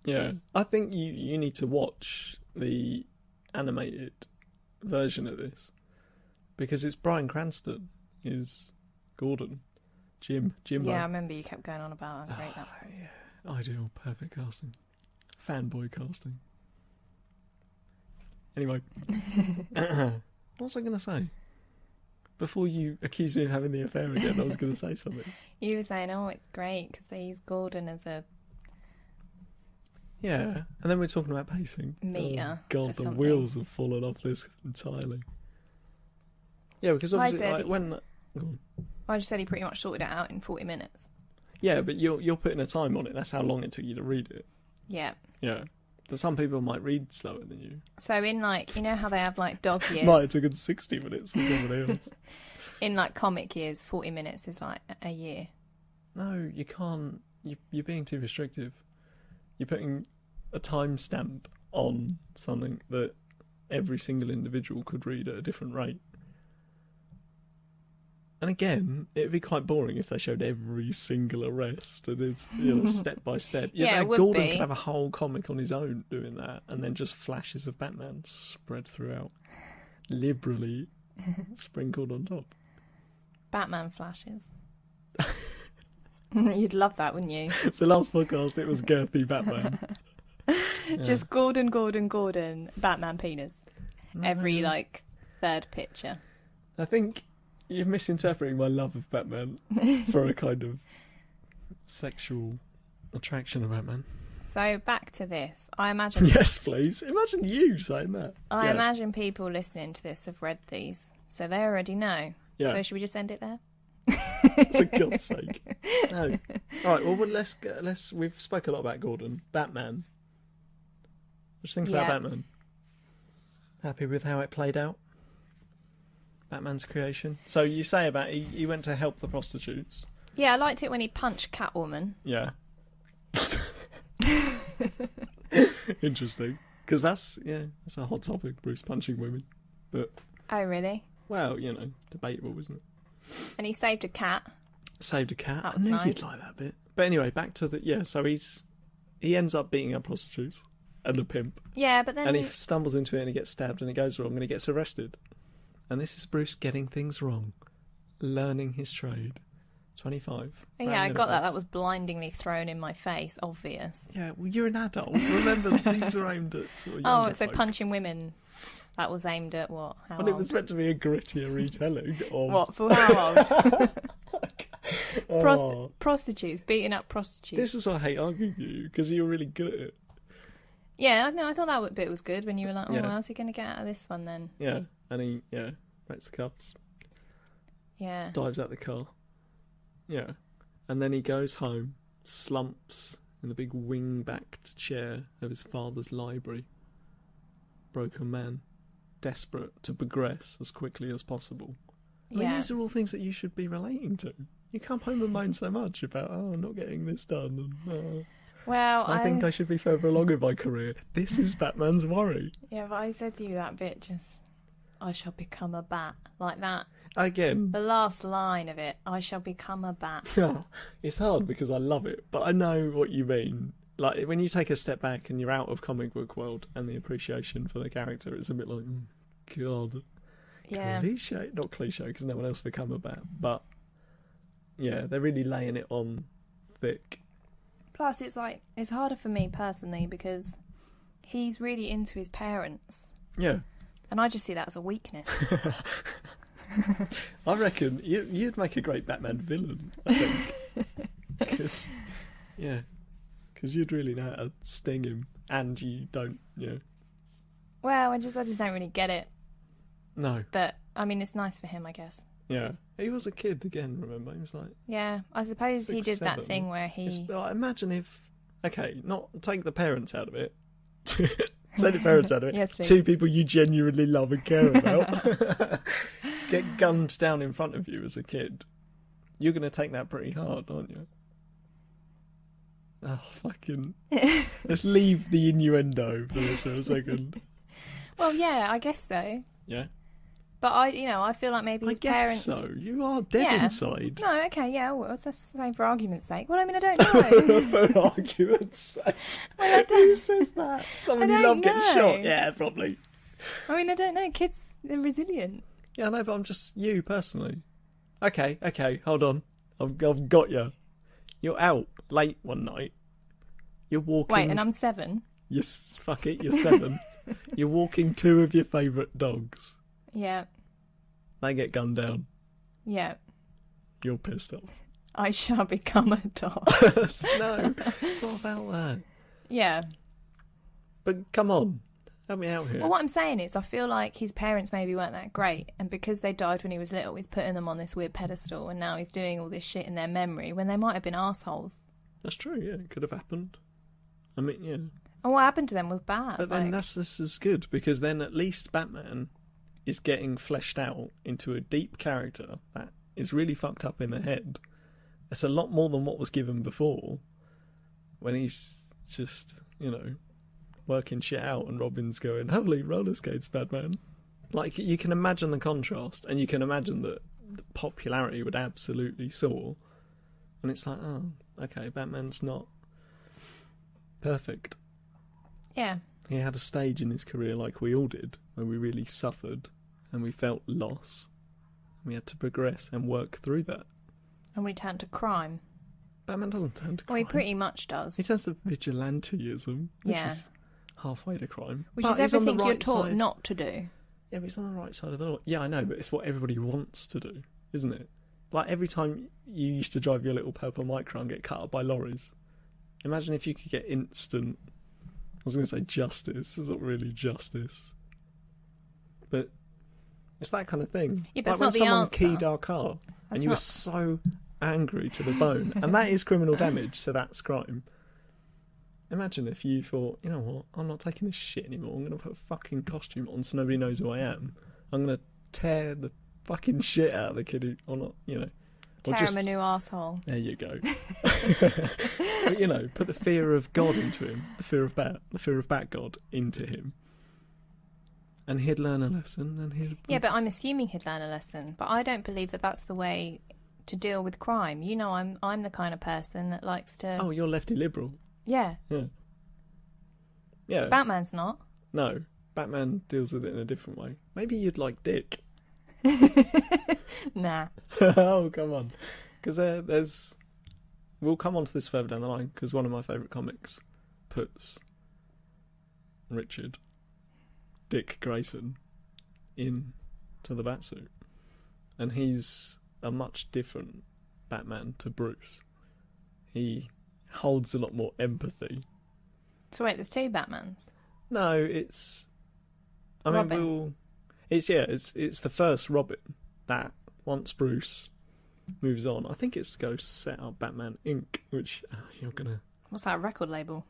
Yeah, I think you need to watch the animated version of this because it's Bryan Cranston is Gordon, Jimbo. Yeah, I remember you kept going on about how great that was. Yeah, ideal, perfect casting, fanboy casting. Anyway. What was I going to say? Before you accuse me of having the affair again, I was going to say something. You were saying, oh, it's great because they use Gordon as a... Yeah, and then we're talking about pacing. Meter. Oh, God, the wheels have fallen off this entirely. Yeah, because obviously, when... I just said he pretty much sorted it out in 40 minutes. Yeah, but you're putting a time on it. That's how long it took you to read it. Yeah. Yeah. But some people might read slower than you. So in, like, you know how they have, like, dog years? Might have taken 60 minutes or somebody else. In, like, comic years, 40 minutes is, like, a year. No, you can't. You're being too restrictive. You're putting a timestamp on something that every single individual could read at a different rate. And again, it'd be quite boring if they showed every single arrest and it's step by step. Yeah, it would Gordon be. could have a whole comic on his own doing that, and then just flashes of Batman spread throughout, liberally sprinkled on top. Batman flashes. You'd love that, wouldn't you? So last podcast, it was girthy Batman. Just Gordon, Batman penis. Every, like, third picture. I think you're misinterpreting my love of Batman for a kind of sexual attraction of Batman. So back to this. I imagine... Yes, please. Imagine you saying that. I imagine people listening to this have read these, so they already know. Yeah. So should we just end it there? For God's sake. No. All right, well, let's... We've spoke a lot about Gordon. Batman. Just think about Batman. Happy with how it played out? Batman's creation. So you say about he went to help the prostitutes. Yeah, I liked it when he punched Catwoman. Yeah. Interesting. Because that's a hot topic, Bruce punching women. But Oh, really? well, debatable, isn't it? And he saved a cat. Saved a cat. That was I knew nice. you'd like that bit. But anyway, back to so he ends up beating up prostitutes and a pimp. Yeah, but then... And he stumbles into it and he gets stabbed and it goes wrong and he gets arrested. And this is Bruce getting things wrong. Learning his trade. 25. Yeah, I got that. That was blindingly thrown in my face. Obvious. Yeah, well, you're an adult. Remember, these are aimed at sort of Oh, younger so folk. punching women. That was aimed at what? How Well, old? it was meant to be a grittier retelling of... What, for how old? Oh, Prostitutes, beating up prostitutes. this is why I hate arguing with you, because you're really good at it. Yeah, no, I thought that bit was good when you were like, Yeah. how's he going to get out of this one then? Yeah, and he, breaks the cups, Yeah. dives out the car. Yeah. And then he goes home, slumps in the big wing-backed chair of his father's library. Broken man, desperate to progress as quickly as possible. I mean, Yeah. these are all things that you should be relating to. You come home and moan so much about, I'm not getting this done, and Well, I think I should be further along in my career. This is Batman's worry. Yeah, but I said to you that bit just... I shall become a bat. Like that. Again, The last line of it. I shall become a bat. it's hard because I love it, but I know what you mean. Like, when you take a step back and you're out of comic book world and the appreciation for the character, it's a bit like, God. Yeah. Cliche. Not cliche, because no one else become a bat, but yeah, they're really laying it on thick. Plus, it's like, it's harder for me personally because he's really into his parents. Yeah. And I just see that as a weakness. I reckon you'd make a great Batman villain, I think. Because you'd really know how to sting him, and you don't, Well, I just don't really get it. No. But, I mean, it's nice for him, I guess. Yeah. He was a kid again, remember? He was like... Yeah, I suppose he 6, did 7. that thing where he... Imagine if... Okay, not take the parents out of it. Take the parents out of it. Yes, please. 2 people you genuinely love and care about get gunned down in front of you as a kid. You're going to take that pretty hard, aren't you? Oh, fucking... Let's leave the innuendo for this for a second. Well, yeah, I guess so. Yeah? But I feel like maybe his I guess parents... so. You are dead Yeah. inside. No, okay, yeah, well, it's the same for argument's sake. Well, I mean, I don't know. For argument's sake. Well, I don't- Who says that? Someone I you don't love getting know. shot? Yeah, probably. I mean, I don't know. Kids, they're resilient. Yeah, no, but I'm just you personally. Okay, hold on. I've got you. You're out late one night. You're walking. Wait, and I'm 7? Fuck it, you're 7. You're walking two of your favourite dogs. Yeah. They get gunned down. Yeah. You're pissed off. I shall become a dog. No, it's not about that. Yeah. But come on, help me out here. Well, what I'm saying is I feel like his parents maybe weren't that great, and because they died when he was little, he's putting them on this weird pedestal, and now he's doing all this shit in their memory when they might have been assholes. That's true, yeah, it could have happened. I mean, yeah. And what happened to them was bad. But then this is good, because then at least Batman is getting fleshed out into a deep character that is really fucked up in the head. It's a lot more than what was given before, when he's just, working shit out and Robin's going, holy roller skates, Batman. Like, you can imagine the contrast, and you can imagine that the popularity would absolutely soar. And it's like, oh, okay, Batman's not perfect. Yeah. He had a stage in his career like we all did, where we really suffered and we felt loss. We had to progress and work through that. And we turned to crime. Batman doesn't turn to crime. Well, he pretty much does. He turns to vigilanteism, which Yeah. is halfway to crime. Which But is he's on the everything you're right taught side. not to do. Yeah, but he's on the right side of the law. Yeah, I know, but it's what everybody wants to do, isn't it? Like, every time you used to drive your little purple Micra and get cut up by lorries, imagine if you could get instant... I was going to say justice. It's not really justice. But it's that kind of thing. Yeah, but like it's when not the someone answer. keyed our car and That's you were not- so angry to the bone. And that is criminal damage, so that's crime. Imagine if you thought, you know what, I'm not taking this shit anymore. I'm going to put a fucking costume on so nobody knows who I am. I'm going to tear the fucking shit out of the kid who, or not, Tear or just, him a new arsehole. there you go. But, put the fear of God into him, the fear of Bat God into him. And he'd learn a lesson, and he'd... Yeah, but I'm assuming he'd learn a lesson. But I don't believe that that's the way to deal with crime. I'm the kind of person that likes to... Oh, you're lefty liberal. Yeah. Yeah. Yeah. Batman's not. No. Batman deals with it in a different way. Maybe you'd like Dick. Nah. Oh, come on. Because there's... We'll come on to this further down the line, because one of my favourite comics puts Dick Grayson, into the Batsuit. And he's a much different Batman to Bruce. He holds a lot more empathy. So wait, there's two Batmans? No, it's... Robin. It's the first Robin that, once Bruce moves on, I think it's to go set up Batman Inc., which you're going to... What's that, a record label?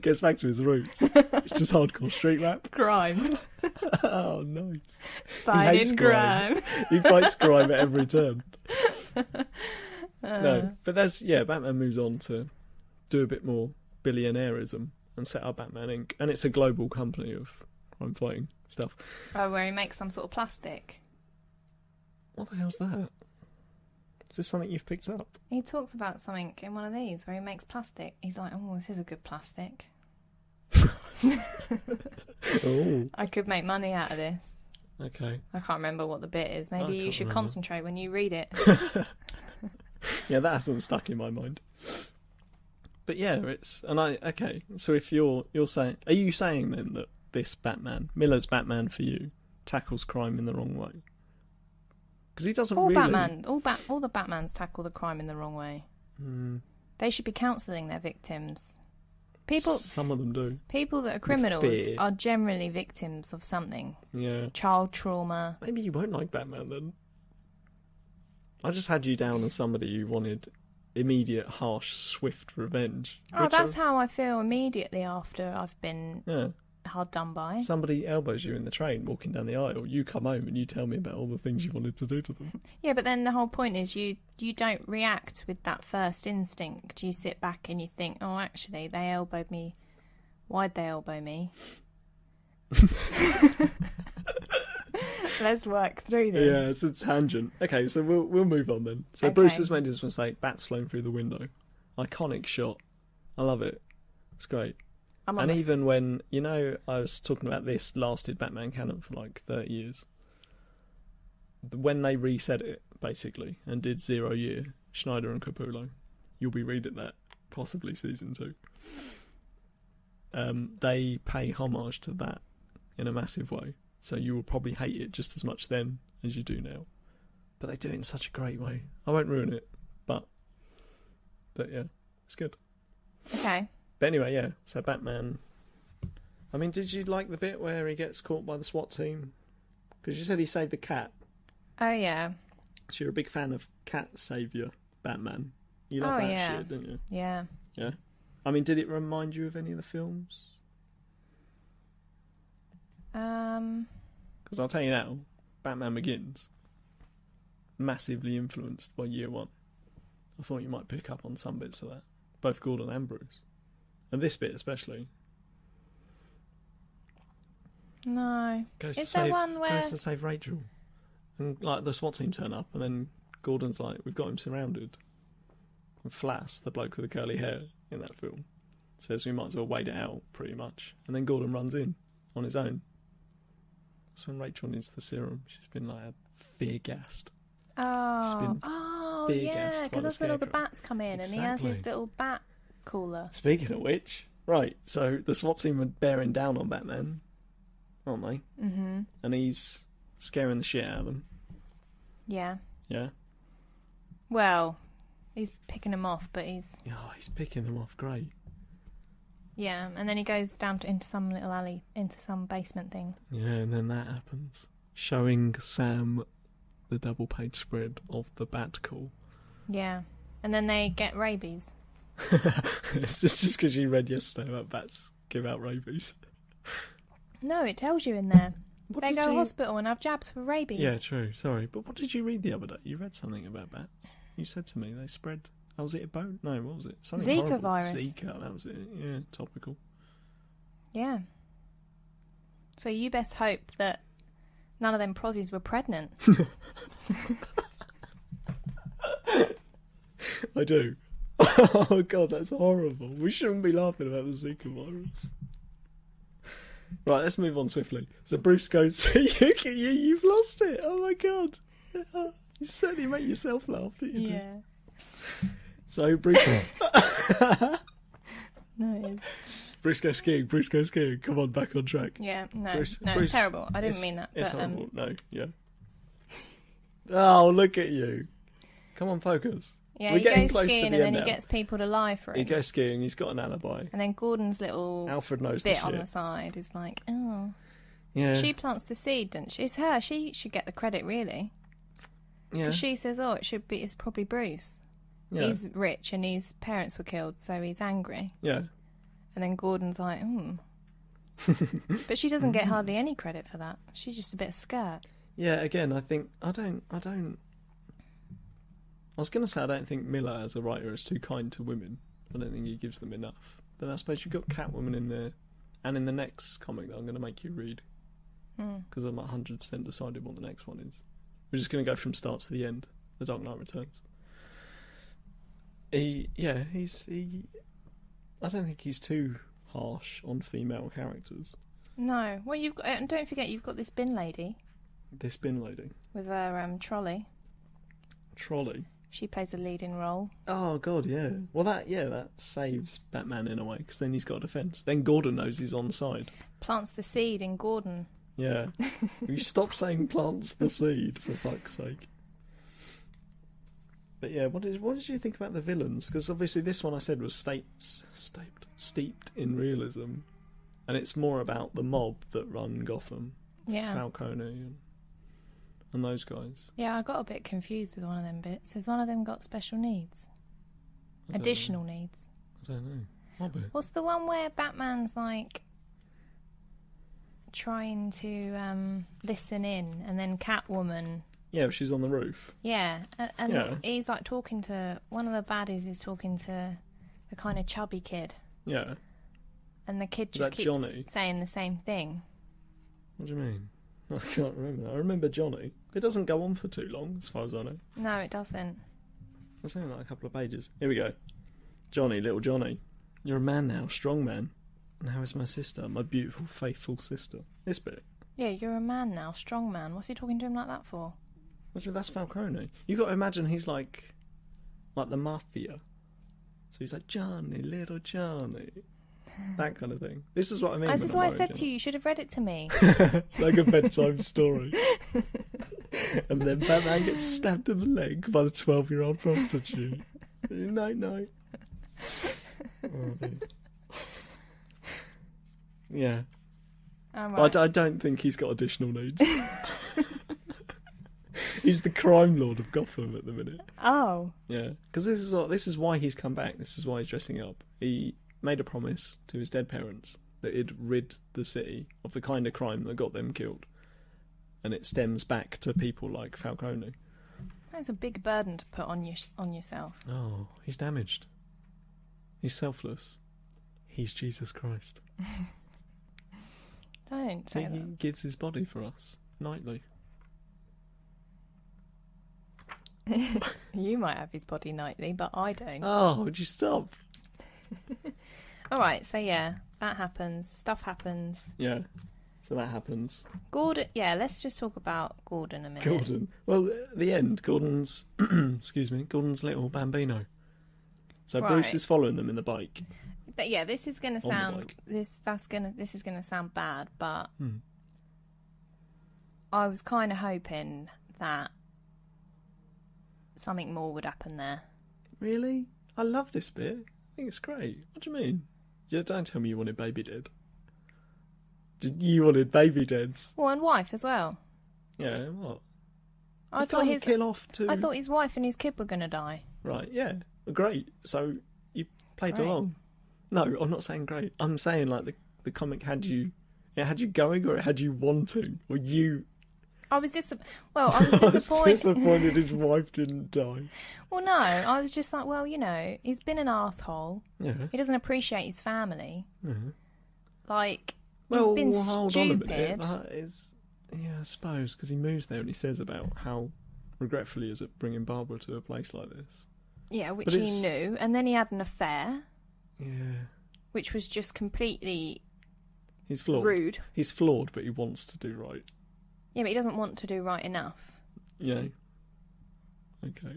Gets back to his roots. It's just hardcore street rap. Crime. Oh, nice. Fighting crime. He fights crime at every turn. No, but Batman moves on to do a bit more billionaireism and set up Batman Inc. And it's a global company of crime fighting stuff. Oh, where he makes some sort of plastic. What the hell's that? Is this something you've picked up? He talks about something in one of these where he makes plastic. He's like, oh, this is a good plastic. Oh, I could make money out of this. okay. I can't remember what the bit is. I Maybe you can't should remember. concentrate when you read it. Yeah, that hasn't stuck in my mind. But yeah, so if you're saying, are you saying then that this Batman, Miller's Batman for you, tackles crime in the wrong way? Because he doesn't All really... all the Batmans tackle the crime in the wrong way. They should be counselling their victims. Some of them do. People that are criminals fear. are generally victims of something. Yeah. Child trauma. Maybe you won't like Batman then. I just had you down as somebody who wanted immediate, harsh, swift revenge. Oh, that's how I feel immediately after I've been Yeah. hard done by. Somebody elbows you in the train walking down the aisle. You come home and you tell me about all the things you wanted to do to them. Yeah, but then the whole point is you don't react with that first instinct. You sit back and you think, oh, actually, they elbowed me. Why'd they elbow me? Let's work through this. Yeah, it's a tangent. Okay, so we'll move on then. So Okay. Bruce has made his mistake. Bat's flown through the window. Iconic shot. I love it. It's great. And even when, I was talking about this lasted Batman canon for like 30 years. When they reset it, basically, and did 0 year, Schneider and Capullo, you'll be reading that, possibly season 2. they pay homage to that in a massive way. So you will probably hate it just as much then as you do now. But they do it in such a great way. I won't ruin it, but yeah, it's good. Okay. But anyway, yeah, so Batman... I mean, did you like the bit where he gets caught by the SWAT team? Because you said he saved the cat. Oh, yeah. So you're a big fan of cat saviour Batman. You love shit, don't you? Yeah. Yeah? I mean, did it remind you of any of the films? Because I'll tell you now, Batman Begins, massively influenced by Year One. I thought you might pick up on some bits of that. Both Gordon and Bruce. And this bit especially. No. Goes Is to there save, one where... goes to save Rachel. And like the SWAT team turn up and then Gordon's like, we've got him surrounded. And Flass, the bloke with the curly hair in that film, says we might as well wait it out, pretty much. And then Gordon runs in on his own. That's when Rachel needs the serum. She's been like fear-gassed. Oh, yeah, because that's when all the bats come in and he has his little bat cooler. Speaking of which, right, so the SWAT team are bearing down on Batman, aren't they? Mm-hmm. And he's scaring the shit out of them. Yeah. Yeah? Well, he's picking them off, but he's... Oh, he's picking them off, great. Yeah, and then he goes down into some little alley, into some basement thing. Yeah, and then that happens. Showing Sam the double-page spread of the Bat Call. Yeah, and then they get rabies. It's just because you read yesterday about bats give out rabies. No, it tells you in there. What they go to hospital and have jabs for rabies. Yeah, true, sorry. But what did you read the other day? You read something about bats. You said to me they spread... Oh, was it Ebola? No, what was it? Something Zika horrible. virus. Zika, that was it. Yeah, topical. Yeah. So you best hope that none of them prozzies were pregnant. I do. Oh, God, that's horrible. We shouldn't be laughing about the Zika virus. Right, let's move on swiftly. So Bruce goes, you've lost it. Oh, my God. You certainly make yourself laugh, didn't you? Yeah. So Bruce... No. Bruce goes skiing. Come on, back on track. Yeah, no. Bruce, it's terrible. I didn't mean that. It's but, horrible. No, yeah. Oh, look at you. Come on, focus. Yeah, We're he getting goes close skiing to the and end then now. he gets people to lie for him. He goes skiing, he's got an alibi. And then Gordon's little Alfred knows bit the shit. on the side is like, oh. Yeah. She plants the seed, doesn't she? It's her. She should get the credit, really. Yeah. Because she says, oh, it's probably Bruce. Yeah. He's rich and his parents were killed, so he's angry. Yeah. And then Gordon's like, But she doesn't get hardly any credit for that. She's just a bit of skirt. Yeah, again, I think... I was going to say I don't think Miller as a writer is too kind to women. I don't think he gives them enough. But I suppose you've got Catwoman in there. And in the next comic that I'm going to make you read. Because I'm 100% decided what the next one is. We're just going to go from start to the end. The Dark Knight Returns. I don't think he's too harsh on female characters. No. Well, you've got, and don't forget, you've got this bin lady. This bin lady. With her trolley. Trolley? She plays a leading role. Oh, God, yeah. Well, that saves Batman in a way, because then he's got a defence. Then Gordon knows he's on side. Plants the seed in Gordon. Yeah. You stop saying plants the seed, for fuck's sake. But yeah, what did you think about the villains? Because obviously this one I said was steeped in realism. And it's more about the mob that run Gotham. Yeah. Falcone and those guys. Yeah, I got a bit confused with one of them bits. Has one of them got special needs? Additional needs? I don't know. What bit? What's the one where Batman's like trying to listen in and then Catwoman... Yeah, she's on the roof. Yeah, and he's like talking to... One of the baddies is talking to the kind of chubby kid. Yeah. And the kid just keeps saying the same thing. What do you mean? I can't remember. I remember Johnny. It doesn't go on for too long, as far as I know. No, it doesn't. It's only like a couple of pages. Here we go. Johnny, little Johnny. You're a man now, strong man. And how is my sister, my beautiful, faithful sister? This bit. Yeah, you're a man now, strong man. What's he talking to him like that for? That's Falcone. You got to imagine he's like the mafia. So he's like, Johnny, little Johnny. That kind of thing. This is what I mean. This is why I said to you should have read it to me. Like a bedtime story. And then Batman gets stabbed in the leg by the 12-year-old prostitute. Night, night. Oh, dear. Yeah. Right. I don't think he's got additional needs. He's the crime lord of Gotham at the minute. Oh. Yeah, because this is why he's come back. This is why he's dressing up. He made a promise to his dead parents that he'd rid the city of the kind of crime that got them killed, and it stems back to people like Falcone. That's a big burden to put on yourself. Oh, he's damaged. He's selfless. He's Jesus Christ. Don't say He that. gives his body for us nightly. You might have his body nightly, but I don't. Oh, would you stop? All right, so yeah, that happens. Stuff happens. Yeah, so that happens. Gordon, yeah, let's just talk about Gordon a minute. Gordon. Well, at the end, Gordon's excuse me, Gordon's little bambino. So Right. Bruce is following them in the bike. But yeah, this is going to On the sound bike. this is going to sound bad, but Hmm. I was kind of hoping that something more would happen there. Really? I love this bit. I think it's great. What do you mean? Yeah, don't tell me you wanted baby dead. You wanted baby deads? Well, and wife as well. Yeah, what? I You thought can't kill off two. I thought his wife and his kid were going to die. Right, yeah. Well, great. So you played Great. along. No, I'm not saying great. I'm saying like the comic had you going, or it had you wanting, or you. I was I was disappointed. Disappointed his wife didn't die. Well, no, I was just like, well, he's been an asshole. Yeah. He doesn't appreciate his family. Yeah. Like, Well, he's been hold on a stupid. minute. That is, yeah, I suppose, because he moves there and he says about how regretfully is it bringing Barbara to a place like this. Yeah, which But he it's- knew. And then he had an affair, Yeah. which was just completely He's flawed. rude. He's flawed, but he wants to do right. Yeah, but he doesn't want to do right enough. Yeah. Okay.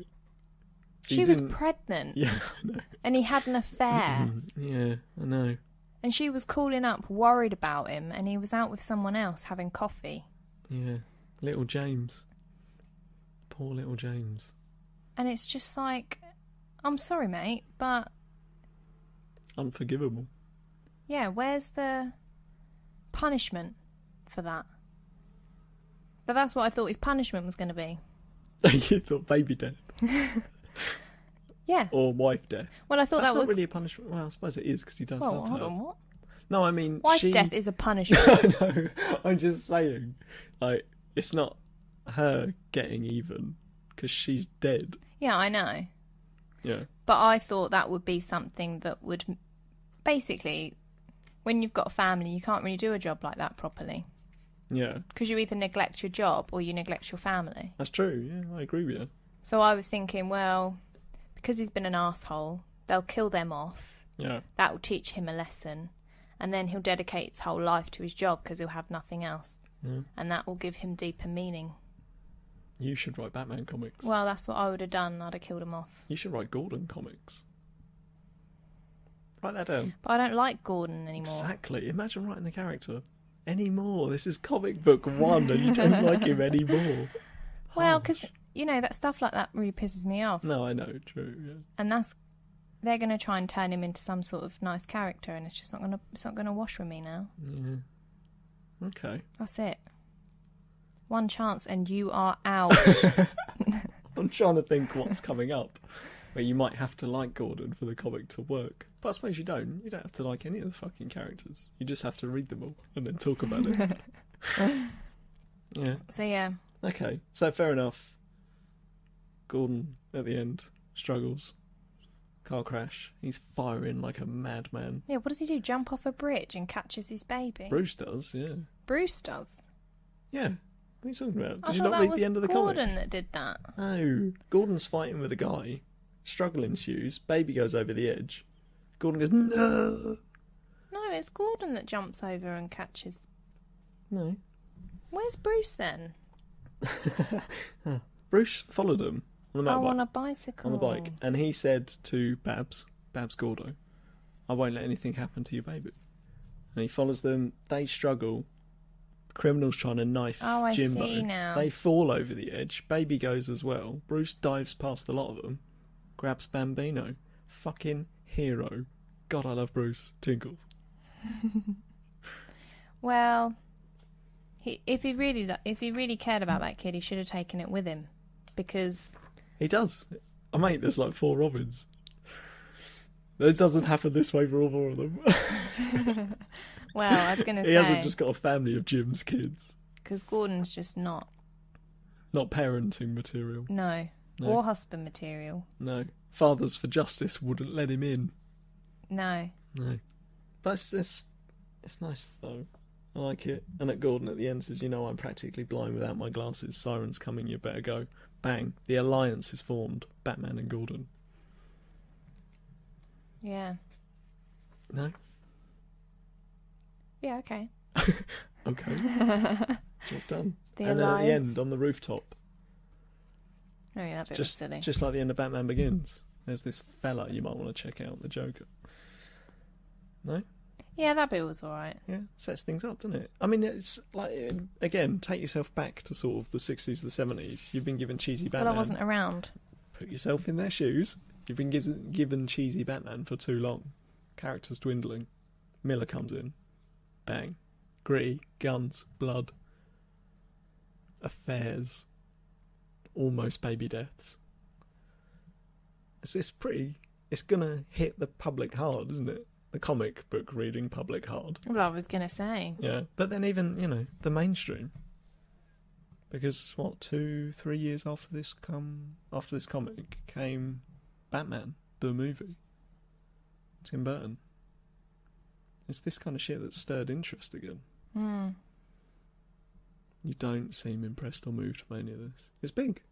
So She you was didn't- pregnant, Yeah, I know. and he had an affair. Yeah, I know. And she was calling up, worried about him, and he was out with someone else having coffee. Yeah. Little James. Poor little James. And it's just like, I'm sorry, mate, but Unforgivable. yeah, where's the punishment for that? But that's what I thought his punishment was going to be. You thought baby death. Yeah. Or wife death. Well, I thought That's that not was. really a punishment. Well, I suppose it is because he does Well, love hold her. on, what? No, I mean, Wife she... death is a punishment. No, I'm just saying, like, it's not her getting even because she's dead. Yeah, I know. Yeah. But I thought that would be something that would. Basically, when you've got a family, you can't really do a job like that properly. Yeah. Because you either neglect your job or you neglect your family. That's true. Yeah, I agree with you. So I was thinking, well, because he's been an asshole, they'll kill them off. Yeah. That will teach him a lesson. And then he'll dedicate his whole life to his job because he'll have nothing else. Yeah. And that will give him deeper meaning. You should write Batman comics. Well, that's what I would have done. I'd have killed him off. You should write Gordon comics. Write that down. But I don't like Gordon anymore. Exactly. Imagine writing the character. Anymore. This is comic book 1 and you don't like him anymore. Well, Harsh. because, that stuff like that really pisses me off. No, I know. True, yeah. And they're going to try and turn him into some sort of nice character, and it's just not going to wash with me now. Yeah. Okay. That's it. One chance and you are out. I'm trying to think what's coming up where you might have to like Gordon for the comic to work. But I suppose you don't. You don't have to like any of the fucking characters. You just have to read them all and then talk about it. Yeah. So yeah. Okay. So fair enough. Gordon, at the end, struggles. Car crash. He's firing like a madman. Yeah, what does he do? Jump off a bridge and catches his baby? Bruce does, yeah. Bruce does. Yeah. What are you talking about? I Did you thought not that read was the end of the Gordon comic? that did that. No. Gordon's fighting with a guy. Struggle ensues. Baby goes over the edge. Gordon goes, no. No, it's Gordon that jumps over and catches. No. Where's Bruce then? Bruce followed him on the motorbike. On a bicycle. On the bike. And he said to Babs Gordo, I won't let anything happen to your baby. And he follows them. They struggle. Criminals trying to knife Jimbo. I see now. They fall over the edge. Baby goes as well. Bruce dives past a lot of them. Grabs Bambino. Fucking hero. God, I love Bruce. Tinkles. Well, if he really cared about that kid, he should have taken it with him, because he does. Oh, mate, there's like 4 Robins. This doesn't happen this way for all 4 of them. Well, I was going to say... He hasn't just got a family of Jim's kids. Because Gordon's just not... Not parenting material. No. Or husband material. No. Fathers for Justice wouldn't let him in. No. But it's nice, though. I like it. And at Gordon at the end says, I'm practically blind without my glasses. Sirens coming, you better go. Bang. The alliance is formed. Batman and Gordon. Yeah. No? Yeah, okay. Okay. Job done. And then at the end, on the rooftop. Oh yeah, that bit was silly. Just like the end of Batman Begins. There's this fella you might want to check out, the Joker. No? Yeah, that bit was alright. Yeah, sets things up, doesn't it? I mean, it's like, again, take yourself back to sort of the 60s, the 70s. You've been given cheesy Batman. Well, I wasn't around. Put yourself in their shoes. You've been given cheesy Batman for too long. Characters dwindling. Miller comes in. Bang. Gritty. Guns. Blood. Affairs. Almost baby deaths. It's pretty... It's going to hit the public hard, isn't it? The comic book reading public hard. Well, I was going to say. Yeah. But then even, the mainstream. Because, 2-3 years after this comic came Batman, the movie. Tim Burton. It's this kind of shit that stirred interest again. You don't seem impressed or moved by any of this. It's big.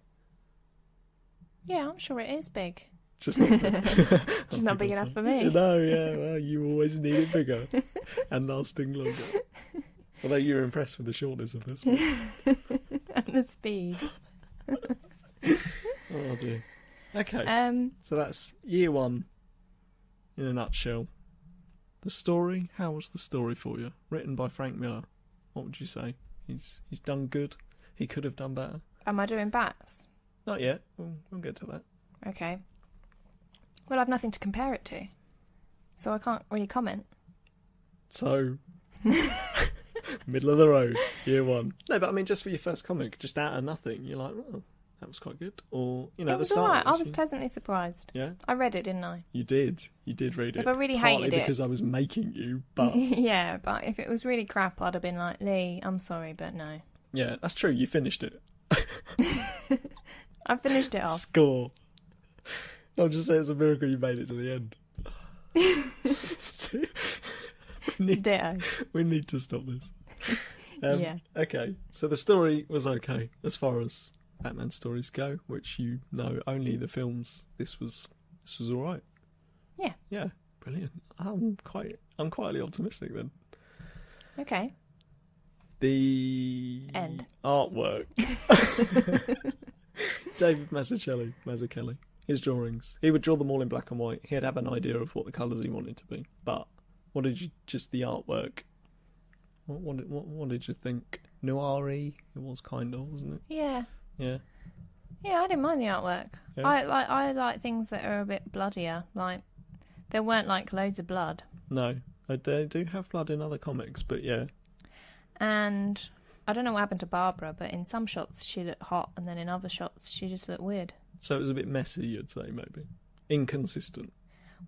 Yeah, I'm sure it is big. Just not big. Just not big enough for me. No, yeah, well, you always need it bigger and lasting longer. Although you were impressed with the shortness of this one. And the speed. Oh dear. Okay. So that's year 1 in a nutshell. The story, how was the story for you? Written by Frank Miller. What would you say? He's done good. He could have done better. Am I doing bats? Not yet. We'll get to that. Okay. Well, I've nothing to compare it to, so I can't really comment. So, middle of the road, year 1. No, but I mean, just for your first comic, just out of nothing, you're like, well, that was quite good. Or, it at was the start. alright. I was pleasantly surprised. Yeah? I read it, didn't I? You did read it. If I really Partly hated it... because I was making you, but... Yeah, but if it was really crap, I'd have been like, Lee, I'm sorry, but no. Yeah, that's true. You finished it. I finished it off. Score. I'll just say it's a miracle you made it to the end. Ditto. We need to stop this. Yeah. Okay, so the story was okay as far as Batman stories go, which only the films. This was all right. Yeah. Yeah, brilliant. I'm quietly optimistic then. Okay. The End. Artwork. David Mazzucchelli. His drawings. He would draw them all in black and white. He'd have an idea of what the colours he wanted to be. But just the artwork? What did you think? Noir-y? It was kind of, wasn't it? Yeah. Yeah. Yeah, I didn't mind the artwork. Yeah. I like things that are a bit bloodier. Like, there weren't like loads of blood. No, they do have blood in other comics, but yeah. And I don't know what happened to Barbara, but in some shots she looked hot, and then in other shots she just looked weird. So it was a bit messy, you'd say, maybe. Inconsistent.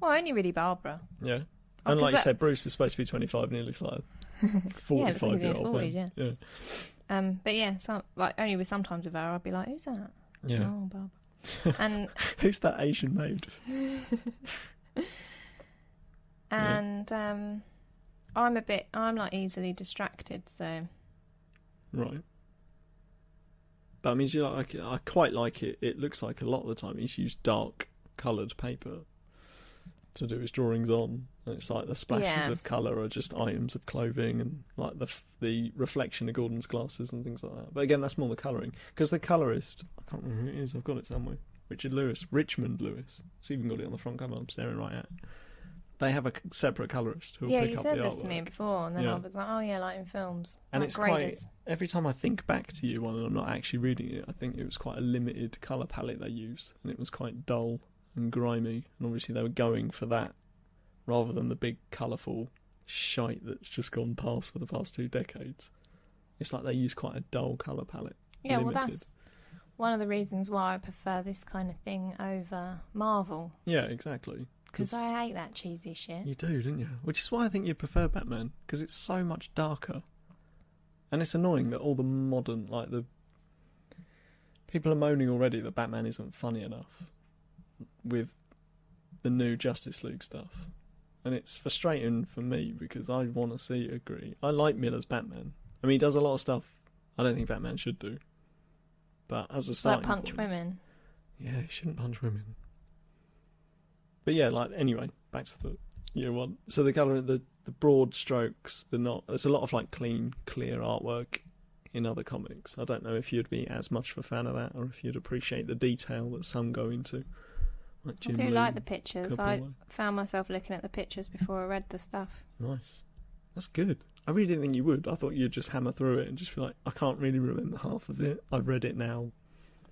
Well, only really Barbara. Yeah. And like you said, Bruce is supposed to be 25 and he looks like a 45-year-old man. Yeah. But yeah, so, only with sometimes with her, I'd be like, who's that? Yeah. Oh, Barbara. And who's that Asian maid? And I'm like easily distracted, so. Right. But I mean, I quite like it. It looks like a lot of the time he's used dark coloured paper to do his drawings on. And it's like the splashes of colour are just items of clothing and like the reflection of Gordon's glasses and things like that. But again, that's more the colouring. Because the colourist, I can't remember who it is, I've got it somewhere. Richmond Lewis. It's even got it on the front cover I'm staring right at. They have a separate colourist who will Yeah, pick you up said the this to me artwork. before, and then Yeah. I was like, oh yeah, like in films. And like it's graders. quite... Every time I think back to Year 1 and I'm not actually reading it, I think it was quite a limited colour palette they used. And it was quite dull and grimy. And obviously they were going for that rather than the big colourful shite that's just gone past for the past 2 decades. It's like they use quite a dull colour palette. Yeah, limited. well, that's one of the reasons why I prefer this kind of thing over Marvel. Yeah, exactly. Because I hate that cheesy shit. You do, don't you? Which is why I think you prefer Batman, because it's so much darker. And it's annoying that all the modern, like the... People are moaning already that Batman isn't funny enough with the new Justice League stuff. And it's frustrating for me, because I want to see agree. I like Miller's Batman. I mean, he does a lot of stuff I don't think Batman should do. But as a starting Like punch point, women. yeah, he shouldn't punch women. But yeah, like, anyway, back to the Year 1. So the colour, the broad strokes, there's a lot of like clean, clear artwork in other comics. I don't know if you'd be as much of a fan of that, or if you'd appreciate the detail that some go into. Like I Jim do Lee, like the pictures. I Capullo. found myself looking at the pictures before I read the stuff. Nice. That's good. I really didn't think you would. I thought you'd just hammer through it and just be like, I can't really remember half of it. I've read it now.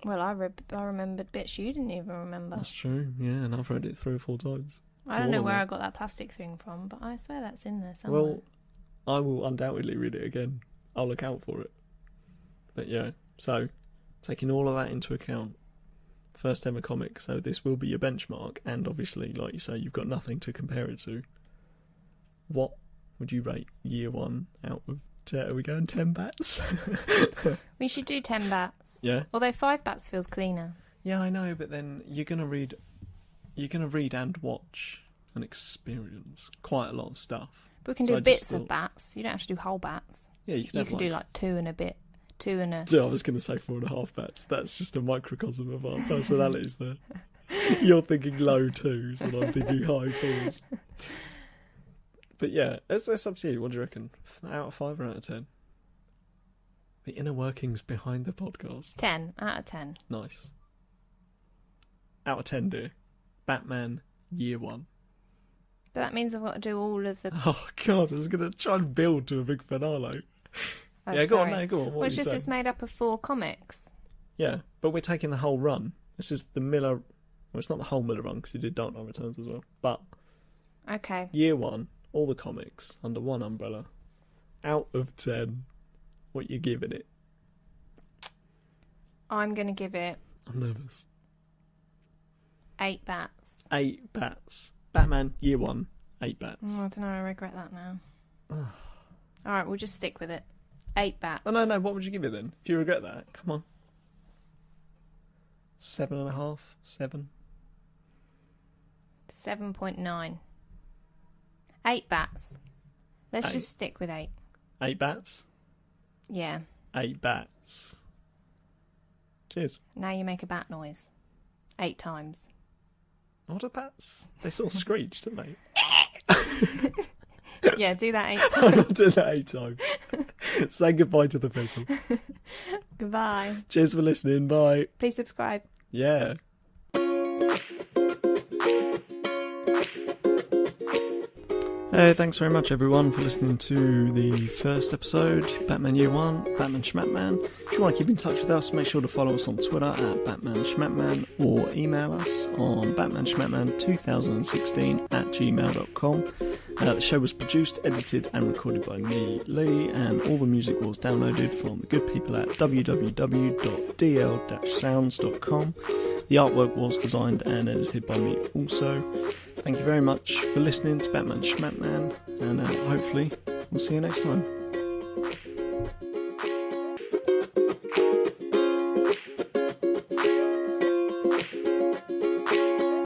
Well, I remembered bits you didn't even remember. That's true, yeah, and I've read it 3 or 4 times. I don't know All where of it. I got that plastic thing from, but I swear that's in there somewhere. Well, I will undoubtedly read it again. I'll look out for it. But yeah, so, taking all of that into account, first ever comic, so this will be your benchmark, and obviously, like you say, you've got nothing to compare it to. What would you rate Year 1 out of 10? Are we going 10 bats? We should do 10 bats. Yeah? Although 5 bats feels cleaner. Yeah, I know, but then you're going to read and watch and experience quite a lot of stuff. But we can So do I just bits thought- of bats. You don't have to do whole bats. Yeah, you So can have, could do like 2 and a bit. 2 and a... So I was going to say 4.5 bats. That's just a microcosm of our personalities there. You're thinking low 2s and I'm thinking high 4s. But yeah, it's up to you. What do you reckon? Out of 5 or out of 10? The inner workings behind the podcast. 10 out of 10. Nice. Out of 10, dear. Batman Year 1. But that means I've got to do all of the... Oh, God, I was going to try and build to a big finale. Oh, yeah, go on, sorry. no, go on. What Well, were it's you just saying? it's made up of 4 comics. Yeah, but we're taking the whole run. This is the Miller... Well, it's not the whole Miller run, because he did Dark Knight Returns as well. But Okay. Year 1, all the comics, under one umbrella. Out of 10, what you giving it? I'm going to give it I'm nervous. 8 bats. 8 bats. Batman, Year 1, 8 bats. Oh, I don't know, I regret that now. Alright, we'll just stick with it. 8 bats. Oh, no, what would you give it then? If you regret that, come on. 7.5? 7? 7.9. 8 bats. Let's 8. just stick with 8. 8 bats? Yeah. 8 bats. Cheers. Now you make a bat noise. 8 times. What are bats? They sort of screech, don't they? Yeah, do that 8 I'm times. not doing that 8 times. Say goodbye to the people. Goodbye. Cheers for listening. Bye. Please subscribe. Yeah. Hey, thanks very much everyone for listening to the first episode, Batman Year 1, Batman Shmatman. If you want to keep in touch with us, make sure to follow us on Twitter at Batman Shmatman, or email us on batmanshmatman2016@gmail.com. The show was produced, edited and recorded by me, Lee, and all the music was downloaded from the good people at www.dl-sounds.com. The artwork was designed and edited by me also. Thank you very much for listening to Batman Shmatman, and hopefully we'll see you next time.